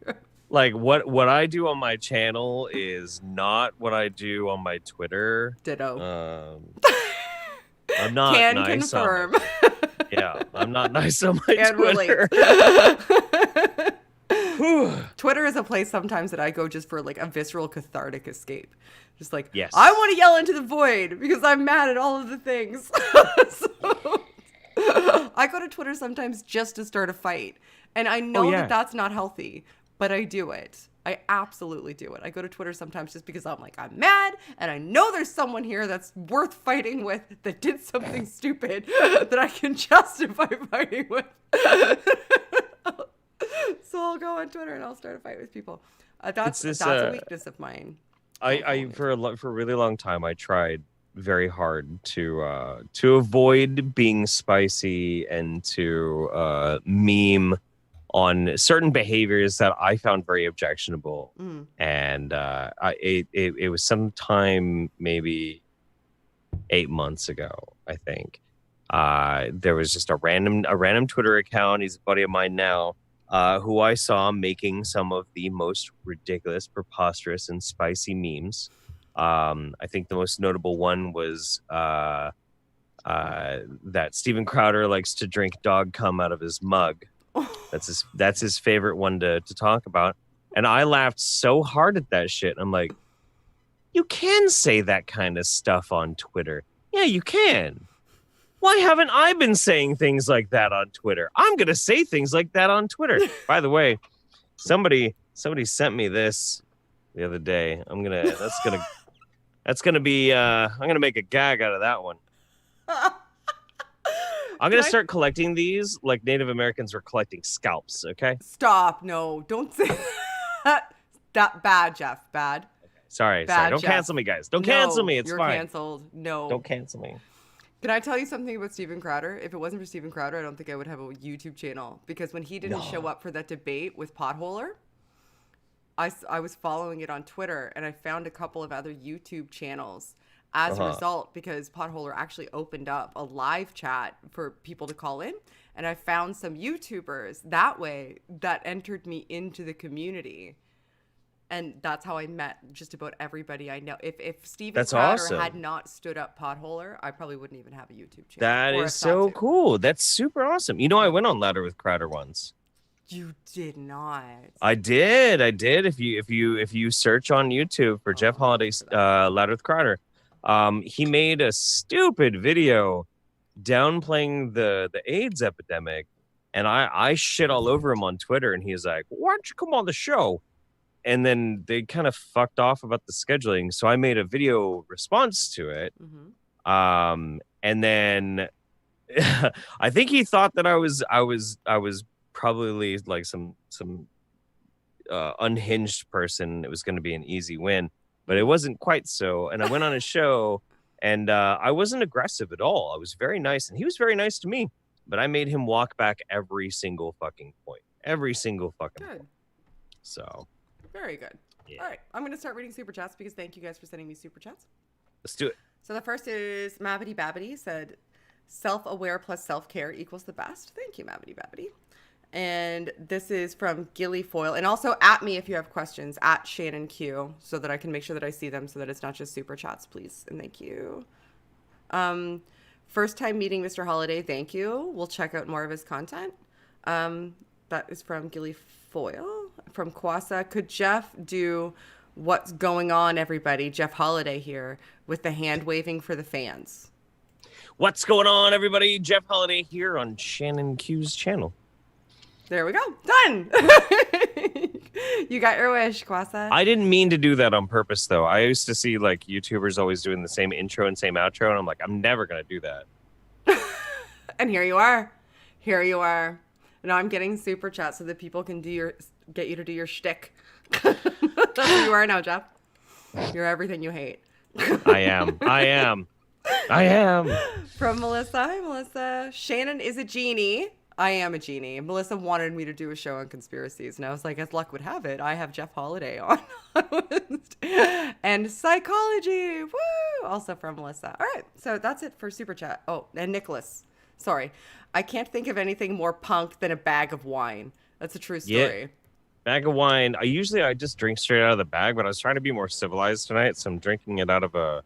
Like what I do on my channel is not what I do on my Twitter. Ditto. I'm not nice confirm. I'm not nice on my Twitter. Twitter is a place sometimes that I go just for like a visceral cathartic escape. Just like, yes. I want to yell into the void because I'm mad at all of the things. So, I go to Twitter sometimes just to start a fight. And I know that that's not healthy. But I do it. I absolutely do it. I go to Twitter sometimes just because I'm like, I'm mad, and I know there's someone here that's worth fighting with that did something stupid that I can justify fighting with. So I'll go on Twitter and I'll start a fight with people. That's a weakness of mine. I for a really long time I tried very hard to avoid being spicy and to meme on certain behaviors that I found very objectionable. And it was sometime maybe 8 months ago, I think. There was just a random Twitter account. He's a buddy of mine now, who I saw making some of the most ridiculous, preposterous, and spicy memes. I think the most notable one was that Steven Crowder likes to drink dog cum out of his mug. That's his favorite one to talk about. And I laughed so hard at that shit. I'm like, you can say that kind of stuff on Twitter. Yeah, you can. Why haven't I been saying things like that on Twitter? I'm going to say things like that on Twitter. By the way, somebody sent me this the other day. I'm going to make a gag out of that one. I'm going to start collecting these like Native Americans were collecting scalps, okay? Stop. No, don't say that. That bad, Jeff. Bad. Sorry. Don't Jeff. Cancel me, guys. Don't cancel me. It's you're fine. You're canceled. No. Don't cancel me. Can I tell you something about Steven Crowder? If it wasn't for Steven Crowder, I don't think I would have a YouTube channel. Because when he didn't show up for that debate with Potholer, I was following it on Twitter, and I found a couple of other YouTube channels as a result, because Potholer actually opened up a live chat for people to call in. And I found some YouTubers that way that entered me into the community. And that's how I met just about everybody I know. If Steven Crowder had not stood up Potholer, I probably wouldn't even have a YouTube channel. That is so cool. That's super awesome. You know, I went on Ladder with Crowder once. You did not. I did. If you search on YouTube for Jeff Holiday's Ladder with Crowder, he made a stupid video downplaying the AIDS epidemic, and I shit all over him on Twitter, and he's like, "Why don't you come on the show?" And then they kind of fucked off about the scheduling. So I made a video response to it. And then I think he thought that I was probably like some unhinged person. It was going to be an easy win, but it wasn't quite so. And I went on a show, and I wasn't aggressive at all. I was very nice, and he was very nice to me, but I made him walk back every single fucking point. Every single fucking point. So... Very good. Yeah. All right. I'm going to start reading super chats because thank you guys for sending me super chats. Let's do it. So the first is Mavity Babbity said, self-aware plus self-care equals the best. Thank you, Mavity Babbity. And this is from Gilly Foyle. And also at me if you have questions, at Shannon Q, so that I can make sure that I see them so that it's not just super chats, please. And thank you. First time meeting Mr. Holiday. Thank you. We'll check out more of his content. That is from Gilly Foyle. From Kwasa, could Jeff do what's going on, everybody? Jeff Holiday here with the hand waving for the fans. What's going on, everybody? Jeff Holiday here on Shannon Q's channel. There we go. Done. You got your wish, Kwasa. I didn't mean to do that on purpose, though. I used to see like YouTubers always doing the same intro and same outro, and I'm like, I'm never going to do that. And here you are. Here you are. Now I'm getting super chat so that people can get you to do your shtick. That's who you are now, Jeff. You're everything you hate. I am. From Melissa. Hi, Melissa. Shannon is a genie. I am a genie. Melissa wanted me to do a show on conspiracies, and I was like, as luck would have it, I have Jeff Holiday on. And psychology. Woo! Also from Melissa. All right. So that's it for super chat. Oh, and Nicholas. Sorry. I can't think of anything more punk than a bag of wine. That's a true story. Yeah. Bag of wine. I just drink straight out of the bag, but I was trying to be more civilized tonight, so I'm drinking it out of a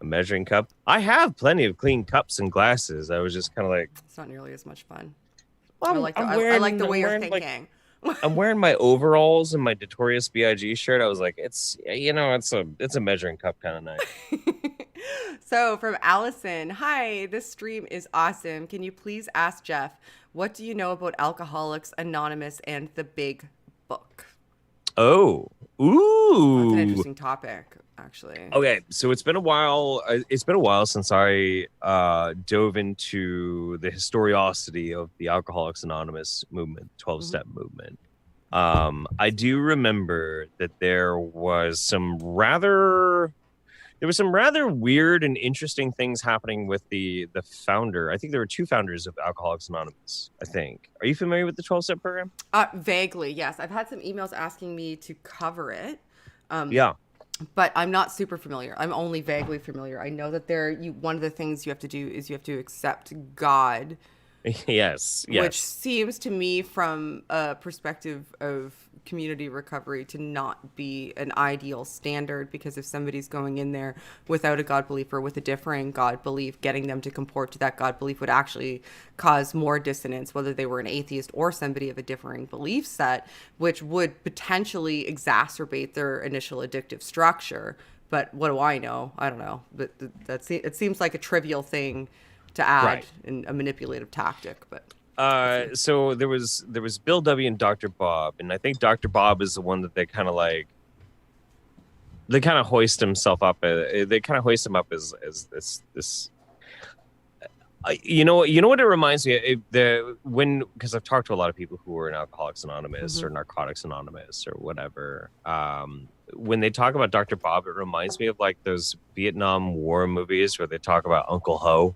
measuring cup. I have plenty of clean cups and glasses. I was just kind of like... It's not nearly as much fun. Well, I like the way you're thinking. I'm wearing my overalls and my Notorious B.I.G. shirt. I was like, it's a measuring cup kind of night. So from Allison, hi, this stream is awesome. Can you please ask Jeff, what do you know about Alcoholics Anonymous and the Big Book? Oh, ooh. That's an interesting topic, actually. Okay, so it's been a while. It's been a while since I dove into the historiosity of the Alcoholics Anonymous movement, 12-step movement. I do remember that there was some rather there was some rather weird and interesting things happening with the founder. I think there were two founders of Alcoholics Anonymous, I think. Are you familiar with the 12-step program? Vaguely, yes. I've had some emails asking me to cover it. Yeah. But I'm not super familiar. I'm only vaguely familiar. I know that one of the things you have to do is you have to accept God, Yes. which seems to me, from a perspective of community recovery, to not be an ideal standard, because if somebody's going in there without a God belief or with a differing God belief, getting them to comport to that God belief would actually cause more dissonance, whether they were an atheist or somebody of a differing belief set, which would potentially exacerbate their initial addictive structure. But what do I know? I don't know. But it seems like a trivial thing to add in a manipulative tactic. But so there was Bill W. and Dr. Bob, and I think Dr. Bob is the one that they kind of hoist himself up. They kind of hoist him up as this. You know what it reminds me of? Because I've talked to a lot of people who were in Alcoholics Anonymous or Narcotics Anonymous or whatever. When they talk about Dr. Bob, it reminds me of like those Vietnam War movies where they talk about Uncle Ho.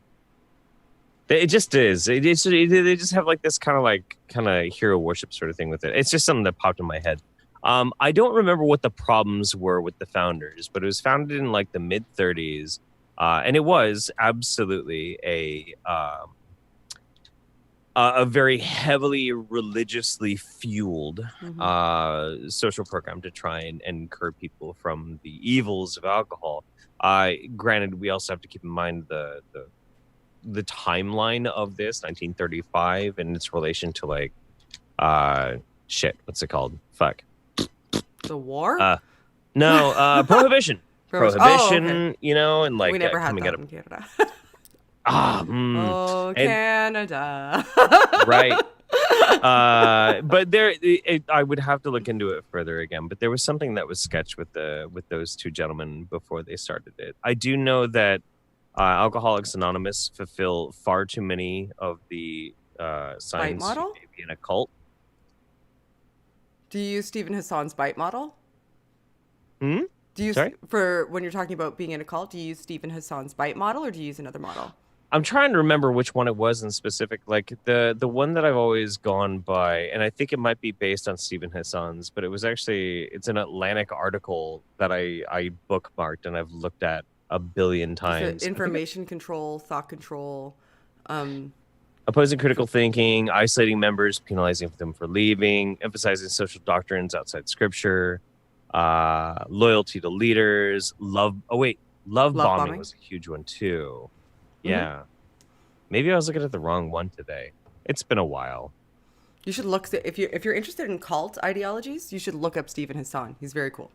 It just is. They just have like this kind of hero worship sort of thing with it. It's just something that popped in my head. I don't remember what the problems were with the founders, but it was founded in like the mid 30s. And it was absolutely a very heavily religiously fueled social program to try and curb people from the evils of alcohol. Granted, we also have to keep in mind the timeline of this, 1935, and its relation to like what's it called? Fuck. The war? No, prohibition. Prohibition, oh, okay. And like we never had that in Canada. Canada. Right. But I would have to look into it further again. But there was something that was sketched with those two gentlemen before they started it. I do know that Alcoholics Anonymous fulfill far too many of the signs model? of being a cult. Do you use Stephen Hassan's bite model? Hmm? For when you're talking about being in a cult, do you use Stephen Hassan's bite model, or do you use another model? I'm trying to remember which one it was in specific. Like the one that I've always gone by, and I think it might be based on Stephen Hassan's, but it's an Atlantic article that I bookmarked and I've looked at a billion times. Information control, thought control, opposing critical thinking, isolating members, penalizing them for leaving, emphasizing social doctrines outside scripture, loyalty to leaders, love bombing was a huge one too. Yeah. Maybe I was looking at the wrong one today. It's been a while. You should look, if you're interested in cult ideologies, you should look up Stephen Hassan. He's very cool.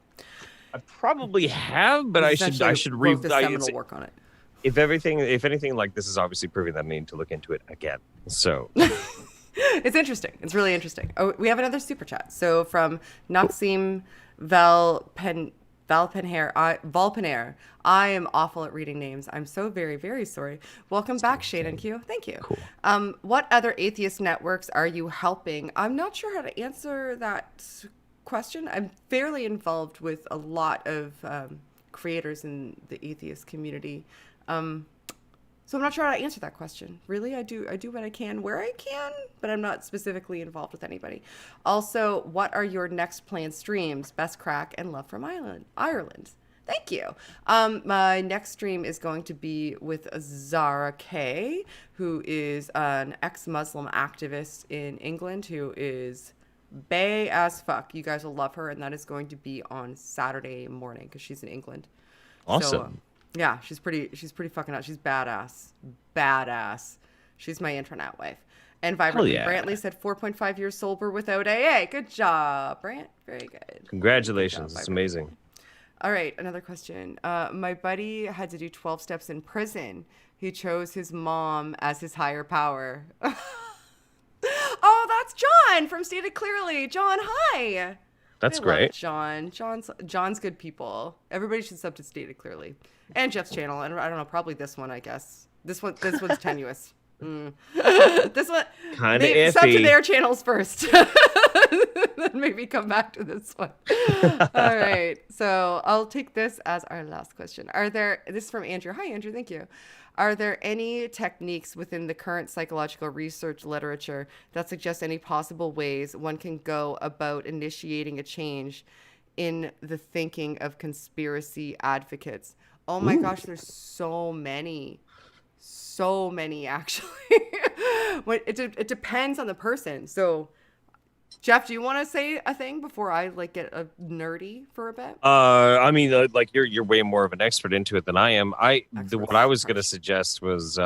I probably have, but I should read the seminal work on it. If anything, like this is obviously proving that I need to look into it again. So it's interesting. It's really interesting. Oh, we have another super chat. So from Naxim Valpenair, I am awful at reading names. I'm so very, very sorry. Welcome back, Shannon Q. Thank you. Cool. What other atheist networks are you helping? I'm not sure how to answer that question. I'm fairly involved with a lot of creators in the atheist community. So I'm not sure how to answer that question. Really, I do what I can where I can, but I'm not specifically involved with anybody. Also, what are your next planned streams? Best crack and love from Ireland. Thank you. My next stream is going to be with Zara K, who is an ex-Muslim activist in England who is bae as fuck. You guys will love her, and that is going to be on Saturday morning because she's in England. Awesome. So, yeah, she's pretty fucking out. She's badass. She's my internet wife. And Vibrantly Brantley said 4.5 years sober without AA. Good job, Brant. Very good. Congratulations. Good job, it's amazing. All right, another question. My buddy had to do 12 steps in prison. He chose his mom as his higher power. Oh, that's John from Stated Clearly. John, hi. That's great. John. John's good people. Everybody should sub to Stated Clearly. And Jeff's channel. And I don't know, probably this one, I guess. This one's tenuous. This one, Kind of maybe sub to iffy. their channels first. Then maybe come back to this one. All right. So I'll take this as our last question. This is from Andrew. Hi, Andrew. Thank you. Are there any techniques within the current psychological research literature that suggest any possible ways one can go about initiating a change in the thinking of conspiracy advocates? Oh my gosh, there's so many. So many, actually. It depends on the person. So, Jeff, do you want to say a thing before I get nerdy for a bit? I mean, like you're way more of an expert into it than I am. What I was gonna suggest was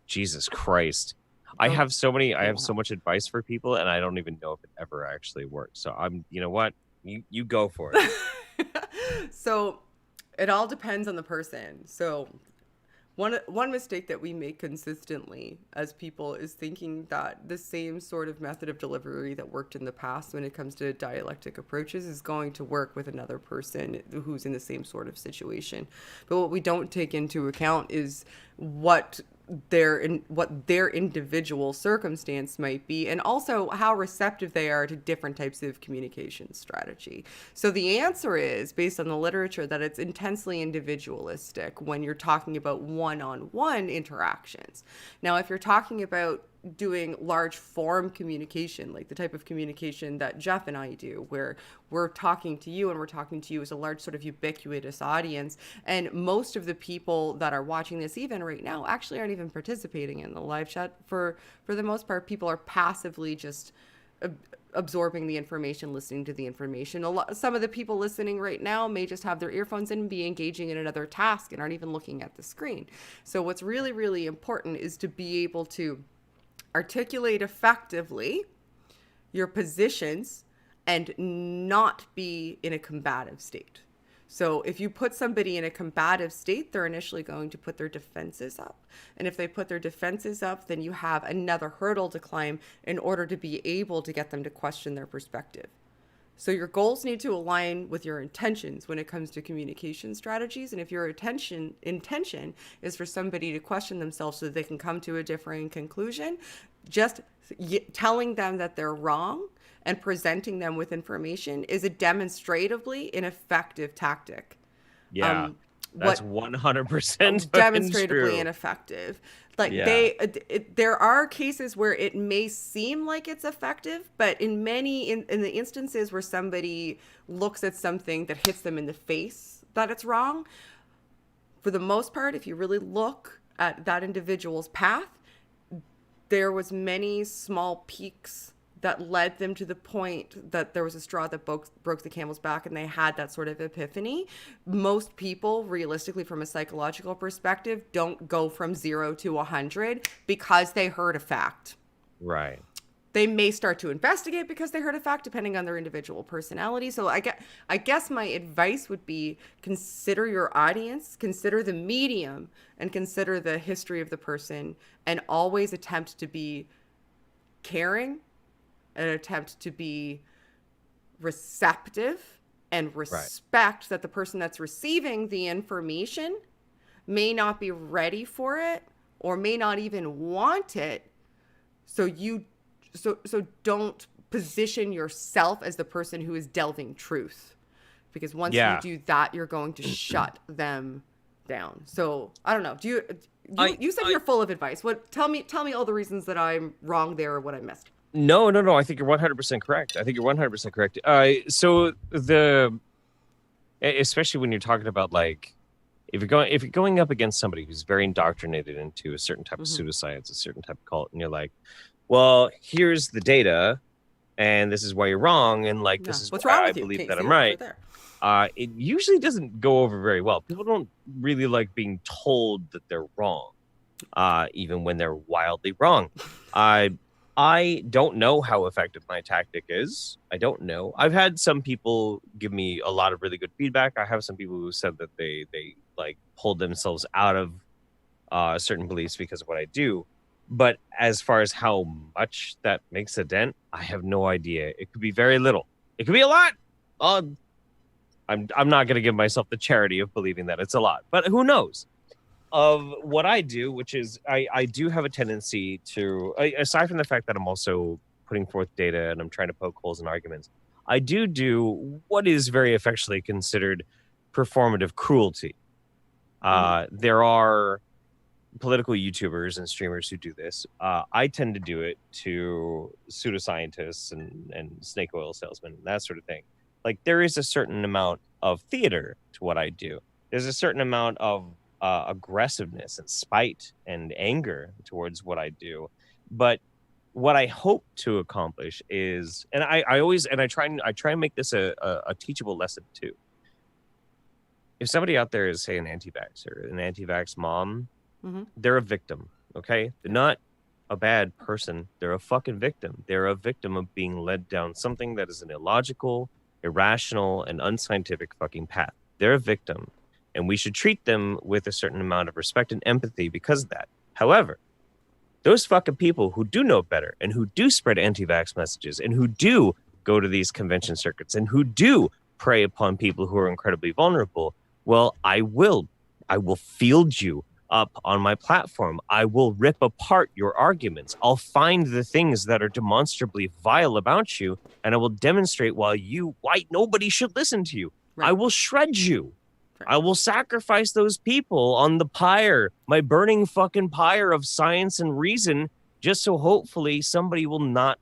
Jesus Christ. I have so much advice for people, and I don't even know if it ever actually works. So you know what? You go for it. So it all depends on the person. So one mistake that we make consistently as people is thinking that the same sort of method of delivery that worked in the past when it comes to dialectic approaches is going to work with another person who's in the same sort of situation. But what we don't take into account is what their individual circumstance might be, and also how receptive they are to different types of communication strategy. So the answer is, based on the literature, that it's intensely individualistic when you're talking about one-on-one interactions. Now, if you're talking about doing large form communication, like the type of communication that Jeff and I do, where we're talking to you and we're talking to you as a large sort of ubiquitous audience, and most of the people that are watching this even right now actually aren't even participating in the live chat. For the most part, people are passively just absorbing the information, listening to the information. Some of the people listening right now may just have their earphones in and be engaging in another task and aren't even looking at the screen. So what's really, really important is to be able to articulate effectively your positions and not be in a combative state. So if you put somebody in a combative state, they're initially going to put their defenses up. And if they put their defenses up, then you have another hurdle to climb in order to be able to get them to question their perspective. So your goals need to align with your intentions when it comes to communication strategies. And if your intention is for somebody to question themselves so that they can come to a differing conclusion, just telling them that they're wrong and presenting them with information is a demonstratively ineffective tactic. Yeah, that's 100% demonstratively true. Ineffective. Like there are cases where it may seem like it's effective, but in the instances where somebody looks at something that hits them in the face that it's wrong, for the most part, if you really look at that individual's path, there was many small peaks that led them to the point that there was a straw that broke the camel's back, and they had that sort of epiphany. Most people, realistically, from a psychological perspective, don't go from 0 to 100 because they heard a fact. Right. They may start to investigate because they heard a fact, depending on their individual personality. So I guess my advice would be consider your audience, consider the medium, and consider the history of the person, and always attempt to be caring, an attempt to be receptive and respect that the person that's receiving the information may not be ready for it or may not even want it. So don't position yourself as the person who is delving truth, because once you do that, you're going to shut them down. So I don't know. You said you're full of advice. Tell me all the reasons that I'm wrong there or what I missed. No. I think you're 100% correct. So especially when you're talking about, like, if you're going up against somebody who's very indoctrinated into a certain type of pseudoscience, a certain type of cult, and you're like, well, here's the data, and this is why you're wrong, and like this is why I believe that I'm right. It usually doesn't go over very well. People don't really like being told that they're wrong, even when they're wildly wrong. I don't know how effective my tactic is. I don't know. I've had some people give me a lot of really good feedback. I have some people who said that they like pulled themselves out of certain beliefs because of what I do. But as far as how much that makes a dent, I have no idea. It could be very little. It could be a lot. I'm not going to give myself the charity of believing that it's a lot, but who knows? Of what I do, which is I do have a tendency to, aside from the fact that I'm also putting forth data and I'm trying to poke holes in arguments, I do what is very affectionately considered performative cruelty. There are political YouTubers and streamers who do this. I tend to do it to pseudoscientists and snake oil salesmen, and that sort of thing. Like, there is a certain amount of theater to what I do. There's a certain amount of aggressiveness and spite and anger towards what I do. But what I hope to accomplish is, and I try and make this a teachable lesson too. If somebody out there is, say, an anti-vaxxer, an anti-vax mom, they're a victim, okay? They're not a bad person. They're a fucking victim. They're a victim of being led down something that is an illogical, irrational, and unscientific fucking path. They're a victim, and we should treat them with a certain amount of respect and empathy because of that. However, those fucking people who do know better and who do spread anti-vax messages and who do go to these convention circuits and who do prey upon people who are incredibly vulnerable, well, I will field you up on my platform. I will rip apart your arguments. I'll find the things that are demonstrably vile about you, and I will demonstrate why nobody should listen to you. Right. I will shred you. Right. I will sacrifice those people on the pyre, my burning fucking pyre of science and reason, just so hopefully somebody will not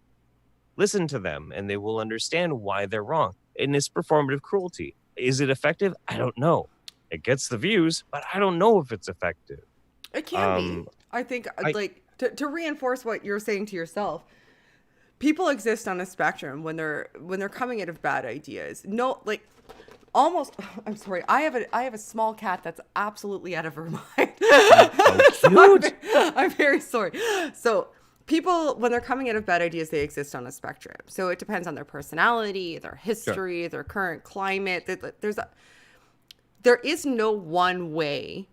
listen to them and they will understand why they're wrong. And it's performative cruelty. Is it effective? I don't know. It gets the views, but I don't know if it's effective. It can be. I think, to reinforce what you're saying to yourself, people exist on a spectrum when they're coming out of bad ideas. No, like, almost. I'm sorry. I have a small cat that's absolutely out of her mind. So cute. I'm very sorry. So people, when they're coming out of bad ideas, they exist on a spectrum. So it depends on their personality, their history, sure, their current climate. There is no one way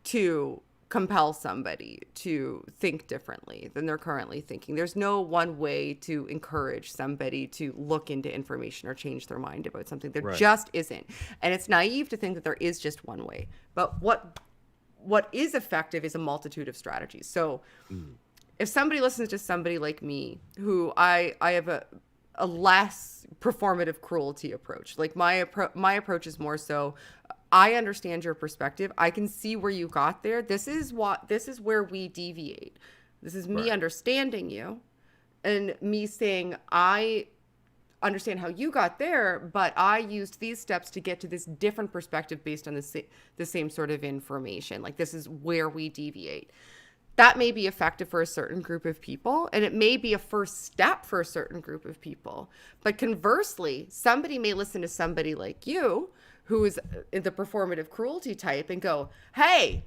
to compel somebody to think differently than they're currently thinking. There's no one way to encourage somebody to look into information or change their mind about something. There just isn't. And it's naive to think that there is just one way. But what is effective is a multitude of strategies. So if somebody listens to somebody like me, who I have a less performative cruelty approach. Like my approach is more so, I understand your perspective. I can see where you got there. This is where we deviate. This is me understanding you and me saying, I understand how you got there, but I used these steps to get to this different perspective based on the same sort of information. Like, this is where we deviate. That may be effective for a certain group of people, and it may be a first step for a certain group of people. But conversely, somebody may listen to somebody like you, who is the performative cruelty type, and go, hey,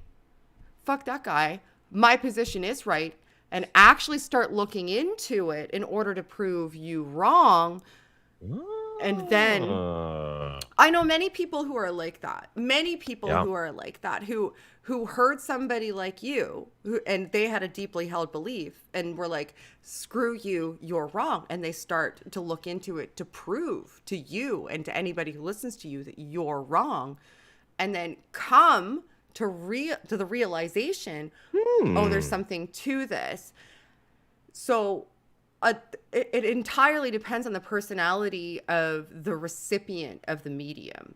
fuck that guy. My position is right. And actually start looking into it in order to prove you wrong. And then I know many people who are like that. Many people who are like that, who heard somebody like you, and they had a deeply held belief and were like, screw you, you're wrong. And they start to look into it to prove to you and to anybody who listens to you that you're wrong. And then come to the realization, oh, there's something to this. So it entirely depends on the personality of the recipient of the medium,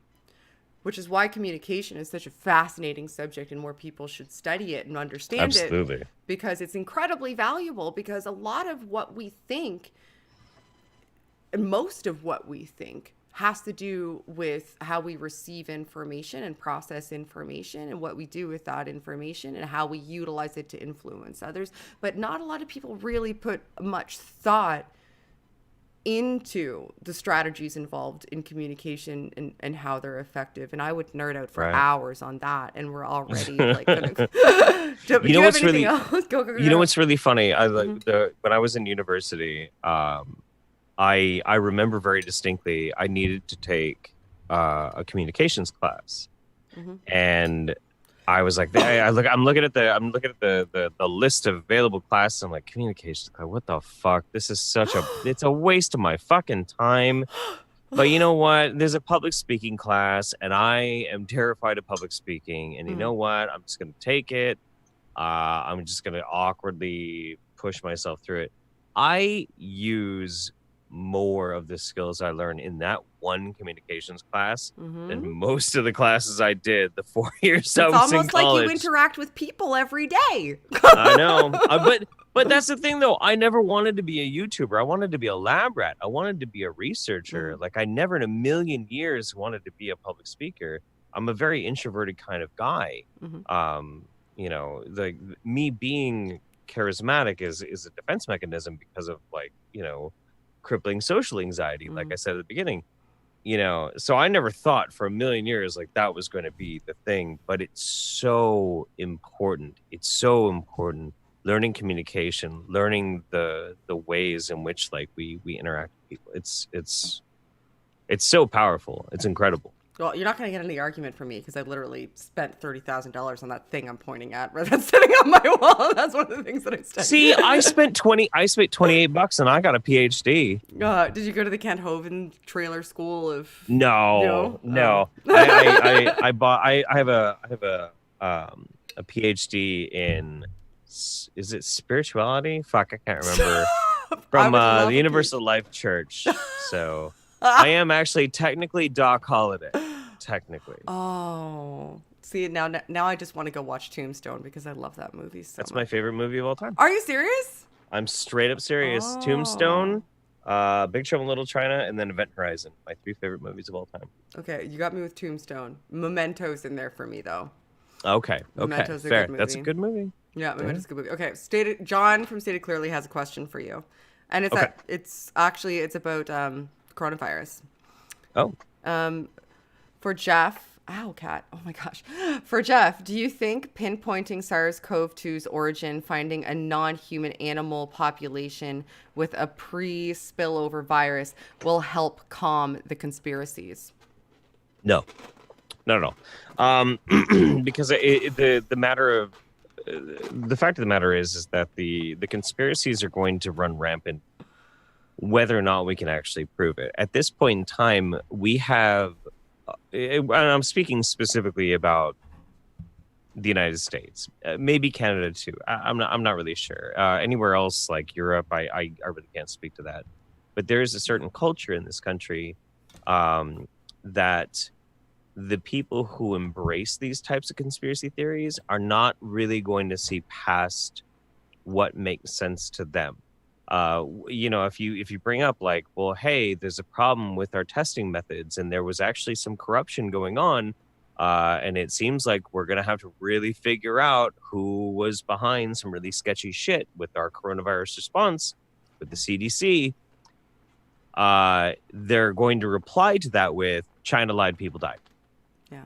which is why communication is such a fascinating subject and more people should study it and understand it, because it's incredibly valuable. Because a lot of what we think, and most of what we think, has to do with how we receive information and process information and what we do with that information and how we utilize it to influence others. But not a lot of people really put much thought into the strategies involved in communication and how they're effective. And I would nerd out for hours on that, and we're already like gonna you know what's really go. You know what's really funny? When I was in university, I remember very distinctly I needed to take a communications class, and I was like, I'm looking at the list of available classes. I'm like, communications class, what the fuck? This is it's a waste of my fucking time. But you know what? There's a public speaking class, and I am terrified of public speaking. And you know what? I'm just going to take it. I'm just going to awkwardly push myself through it. I use more of the skills I learned in that one communications class than most of the classes I did the 4 years I It's was in almost like college. you interact with people every day. I know. But that's the thing, though. I never wanted to be a YouTuber. I wanted to be a lab rat. I wanted to be a researcher. Like, I never in a million years wanted to be a public speaker. I'm a very introverted kind of guy. You know, like me being charismatic is a defense mechanism because of, like, you know, crippling social anxiety, like I said at the beginning. You know, so I never thought for a million years like that was going to be the thing, but it's so important. It's so important. Learning communication, learning the ways in which like we interact with people. It's so powerful. It's incredible. Well, you're not going to get any argument from me because I literally spent $30,000 on that thing I'm pointing at, right? That's sitting on my wall. That's one of the things that I studied. See, I spent $28 and I got a PhD. Did you go to the Kent Hovind trailer school of? No. Oh. I have a PhD in, is it spirituality? Fuck, I can't remember. From the Universal Life Church. So I am actually technically Doc Holliday. Technically. Oh. See, now I just want to go watch Tombstone because I love that movie so That's much. my favorite movie of all time. Are you serious? I'm straight up serious. Tombstone, Big Trouble in Little China, and then Event Horizon. My 3 favorite movies of all time. Okay, you got me with Tombstone. Memento's in there for me, though. Okay, Memento's a fair. good movie. That's a good movie. Yeah, Memento's a good movie. Okay, John from Stated Clearly has a question for you. And it's Okay. it's about coronavirus. Oh. For Jeff, cat. Oh my gosh. For Jeff, do you think pinpointing SARS-CoV-2's origin, finding a non-human animal population with a pre-spillover virus will help calm the conspiracies? No, not at all. Because the matter of the fact of the matter is that the conspiracies are going to run rampant whether or not we can actually prove it. At this point in time, we have, and I'm speaking specifically about the United States, maybe Canada too. I'm not really sure. Anywhere else like Europe, I really can't speak to that. But there is a certain culture in this country that the people who embrace these types of conspiracy theories are not really going to see past what makes sense to them. You know, if you bring up like, well, hey, there's a problem with our testing methods and there was actually some corruption going on, and it seems like we're going to have to really figure out who was behind some really sketchy shit with our coronavirus response with the CDC, they're going to reply to that with China lied, people died. Yeah.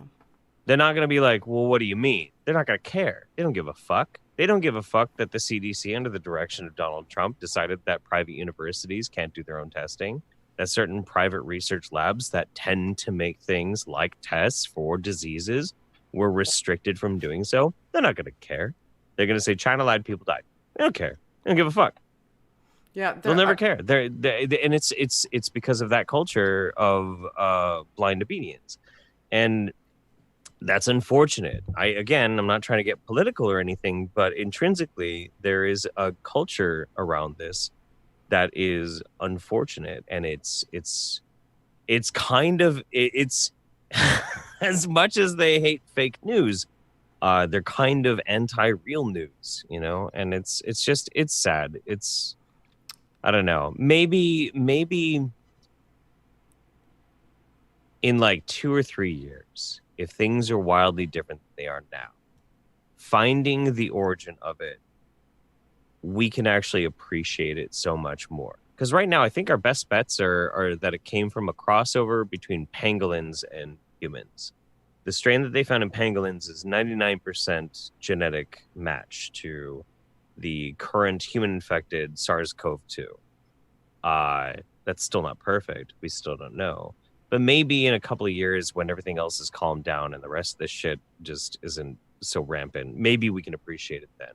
They're not going to be like, well, what do you mean? They're not going to care. They don't give a fuck. They don't give a fuck that the CDC, under the direction of Donald Trump, decided that private universities can't do their own testing, that certain private research labs that tend to make things like tests for diseases were restricted from doing so. They're not going to care. They're going to say China lied, people died. They don't care. They don't give a fuck. Yeah, they'll never care. And it's because of that culture of blind obedience. And that's unfortunate. I'm not trying to get political or anything, but intrinsically there is a culture around this that is unfortunate, and it's kind of as much as they hate fake news, they're kind of anti-real news, you know, and it's sad. I don't know. Maybe in like 2 or 3 years, if things are wildly different than they are now, finding the origin of it, we can actually appreciate it so much more. Because right now, I think our best bets are that it came from a crossover between pangolins and humans. The strain that they found in pangolins is 99% genetic match to the current human-infected SARS-CoV-2. That's still not perfect. We still don't know. But maybe in a couple of years, when everything else is calmed down and the rest of this shit just isn't so rampant, maybe we can appreciate it then.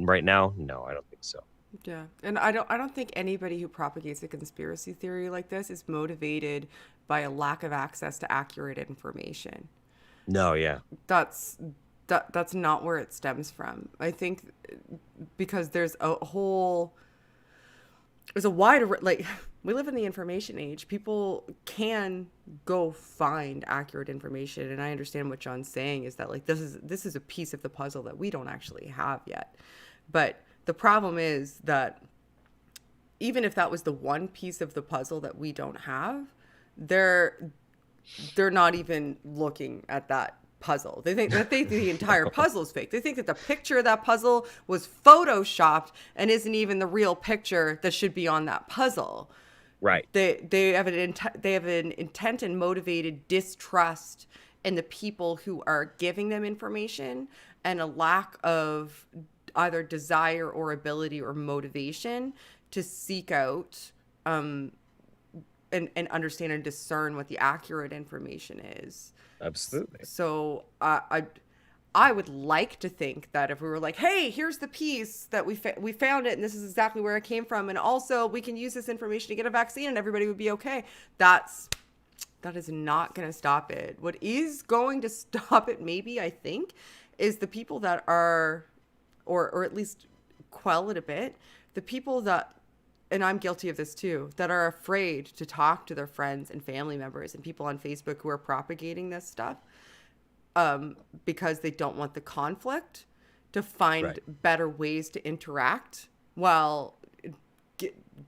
Right now, no, I don't think so. Yeah, and I don't think anybody who propagates a conspiracy theory like this is motivated by a lack of access to accurate information. No, yeah. That's not where it stems from. I think because there's a wide, like, we live in the information age. People can go find accurate information, and I understand what John's saying is that, like, this is a piece of the puzzle that we don't actually have yet. But the problem is that even if that was the one piece of the puzzle that we don't have, they're not even looking at that puzzle. They think the entire puzzle is fake. They think that the picture of that puzzle was photoshopped and isn't even the real picture that should be on that puzzle. Right. They have an intent and motivated distrust in the people who are giving them information, and a lack of either desire or ability or motivation to seek out and understand and discern what the accurate information is. Absolutely. So I would like to think that if we were like, hey, here's the piece that we found it, and this is exactly where it came from, and also we can use this information to get a vaccine, and everybody would be okay. That is not going to stop it. What is going to stop it, maybe, I think, is the people that are, or at least quell it a bit, the people that, and I'm guilty of this too, that are afraid to talk to their friends and family members and people on Facebook who are propagating this stuff because they don't want the conflict, to find better ways to interact while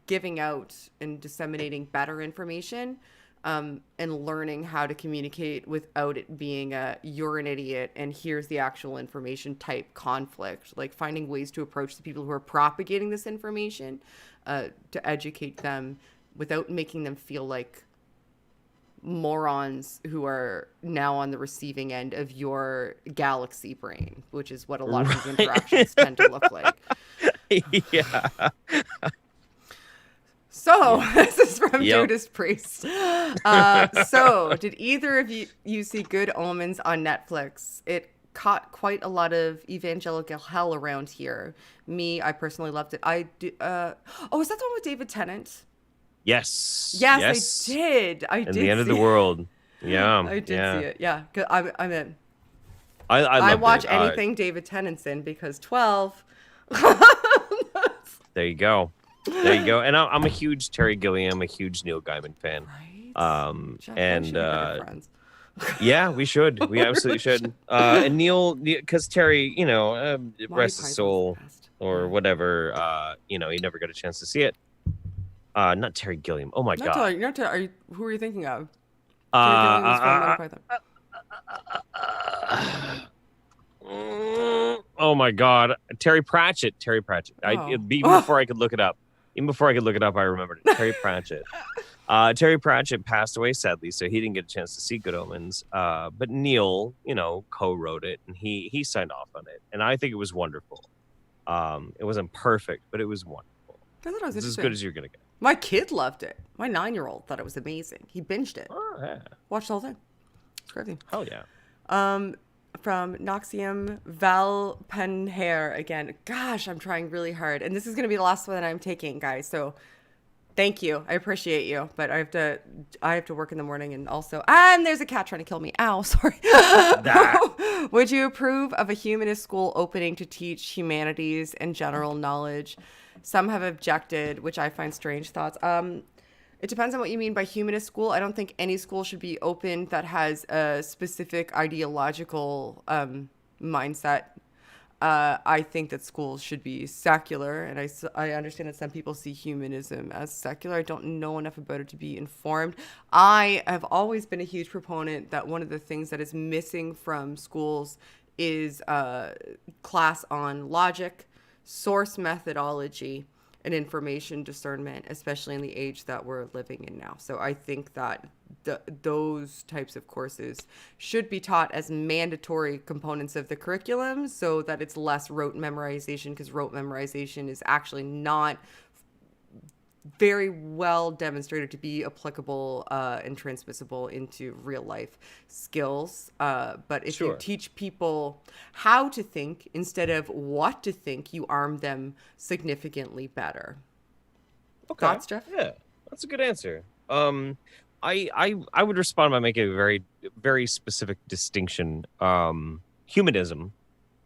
giving out and disseminating better information, and learning how to communicate without it being a you're an idiot and here's the actual information type conflict. Like, finding ways to approach the people who are propagating this information to educate them without making them feel like morons who are now on the receiving end of your galaxy brain, which is what a lot of these interactions tend to look like. Yeah. So, this is from Judas Priest. So, did either of you see Good Omens on Netflix? It caught quite a lot of evangelical hell around here. Me, I personally loved it. I do. Is that the one with David Tennant? Yes. Yes, I did. And the end of the world. Yeah. I did see it. Yeah, I'm in. I watch anything David Tennant's in because 12. There you go. There you go. And I'm a huge Terry Gilliam, a huge Neil Gaiman fan. Right. And yeah, we should. We absolutely should. And Neil, because Terry, rest his soul or whatever. He never got a chance to see it. Not Terry Gilliam. Oh my God. Who are you thinking of? Terry Gilliam is from Monty Python. Oh my God. Terry Pratchett. Even before I could look it up. I remembered it. Terry Pratchett. Terry Pratchett passed away, sadly, so he didn't get a chance to see Good Omens. But Neil, co-wrote it, and he signed off on it. And I think it was wonderful. It wasn't perfect, but it was wonderful. I thought it was as good as you're going to get. My kid loved it. My 9-year-old thought it was amazing. He binged it. Oh, yeah. Watched the whole thing. It's crazy. Hell yeah. From Noxium Valpenhair again. Gosh, I'm trying really hard. And this is going to be the last one that I'm taking, guys. So thank you. I appreciate you. But I have to work in the morning, and there's a cat trying to kill me. Ow, sorry. Would you approve of a humanist school opening to teach humanities and general knowledge? Some have objected, which I find strange thoughts. It depends on what you mean by humanist school. I don't think any school should be open that has a specific ideological mindset. I think that schools should be secular, and I understand that some people see humanism as secular. I don't know enough about it to be informed. I have always been a huge proponent that one of the things that is missing from schools is class on logic, source methodology, and information discernment, especially in the age that we're living in now. So I think that those types of courses should be taught as mandatory components of the curriculum so that it's less rote memorization, because rote memorization is actually not very well demonstrated to be applicable and transmissible into real life skills. But if you teach people how to think instead of what to think, you arm them significantly better. Okay. Thoughts, Jeff? Yeah, that's a good answer. I would respond by making a very, very specific distinction. Humanism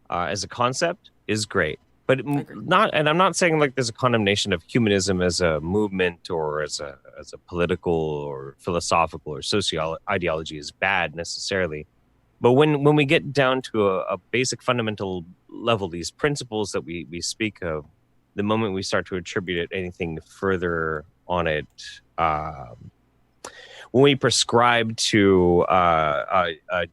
as a concept is great, but not. And I'm not saying like there's a condemnation of humanism as a movement or as a political or philosophical or social ideology is bad necessarily. But when we get down to a basic fundamental level, these principles that we speak of, the moment we start to attribute it anything further on it, when we prescribe to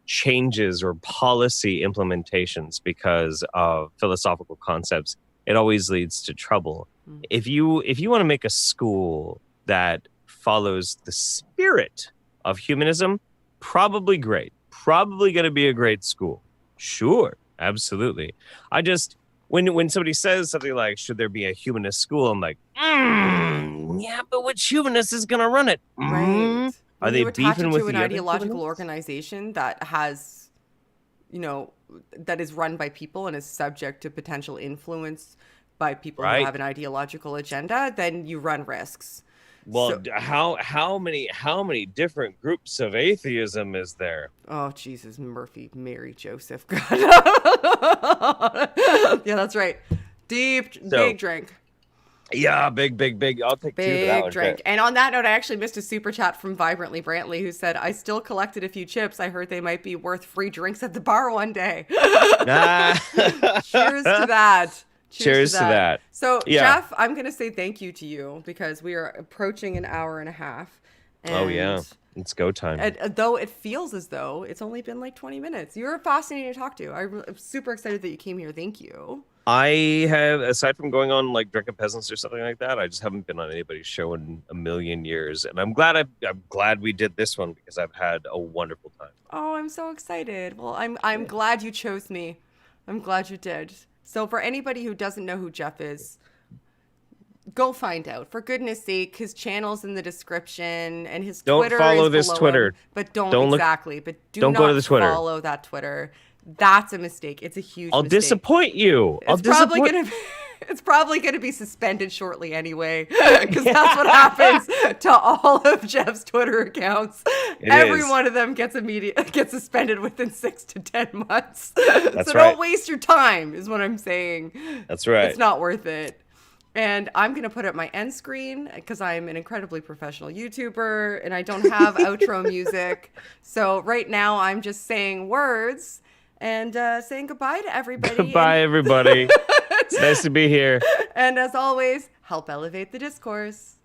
changes or policy implementations because of philosophical concepts, it always leads to trouble. If you want to make a school that follows the spirit of humanism, probably great. Probably going to be a great school. Sure, absolutely. I just, when somebody says something like, should there be a humanist school? I'm like, yeah, but which humanist is going to run it? Right. Are they beefing with an the ideological organization that has, that is run by people and is subject to potential influence by people who have an ideological agenda, then you run risks. Well, how many different groups of atheism is there? Oh, Jesus, Murphy, Mary, Joseph. God. Yeah, that's right. Big drink. Yeah, big. I'll take two of that one. Drink. And on that note, I actually missed a super chat from Vibrantly Brantley who said, I still collected a few chips. I heard they might be worth free drinks at the bar one day. Cheers to that. Cheers to that. So, yeah. Jeff, I'm going to say thank you to you because we are approaching an hour and a half. And it's go time. Though it feels as though it's only been like 20 minutes. You're fascinating to talk to. I'm super excited that you came here. Thank you. I have, aside from going on like Drunken Peasants or something like that, I just haven't been on anybody's show in a million years. And I'm glad we did this one because I've had a wonderful time. Oh, I'm so excited. Well, I'm glad you chose me. I'm glad you did. So for anybody who doesn't know who Jeff is, go find out. For goodness sake, his channel's in the description and his Twitter don't follow is this Twitter. But don't go to the Twitter. Follow that Twitter. That's a mistake. It's a huge mistake. I'll disappoint you. It's probably gonna be suspended shortly anyway, because that's what happens to all of Jeff's Twitter accounts. Every one of them gets suspended within 6 to 10 months. So don't waste your time, is what I'm saying. That's right. It's not worth it. And I'm going to put up my end screen because I'm an incredibly professional YouTuber and I don't have outro music. So right now I'm just saying words and saying goodbye to everybody. Goodbye, everybody. It's nice to be here. And as always, help elevate the discourse.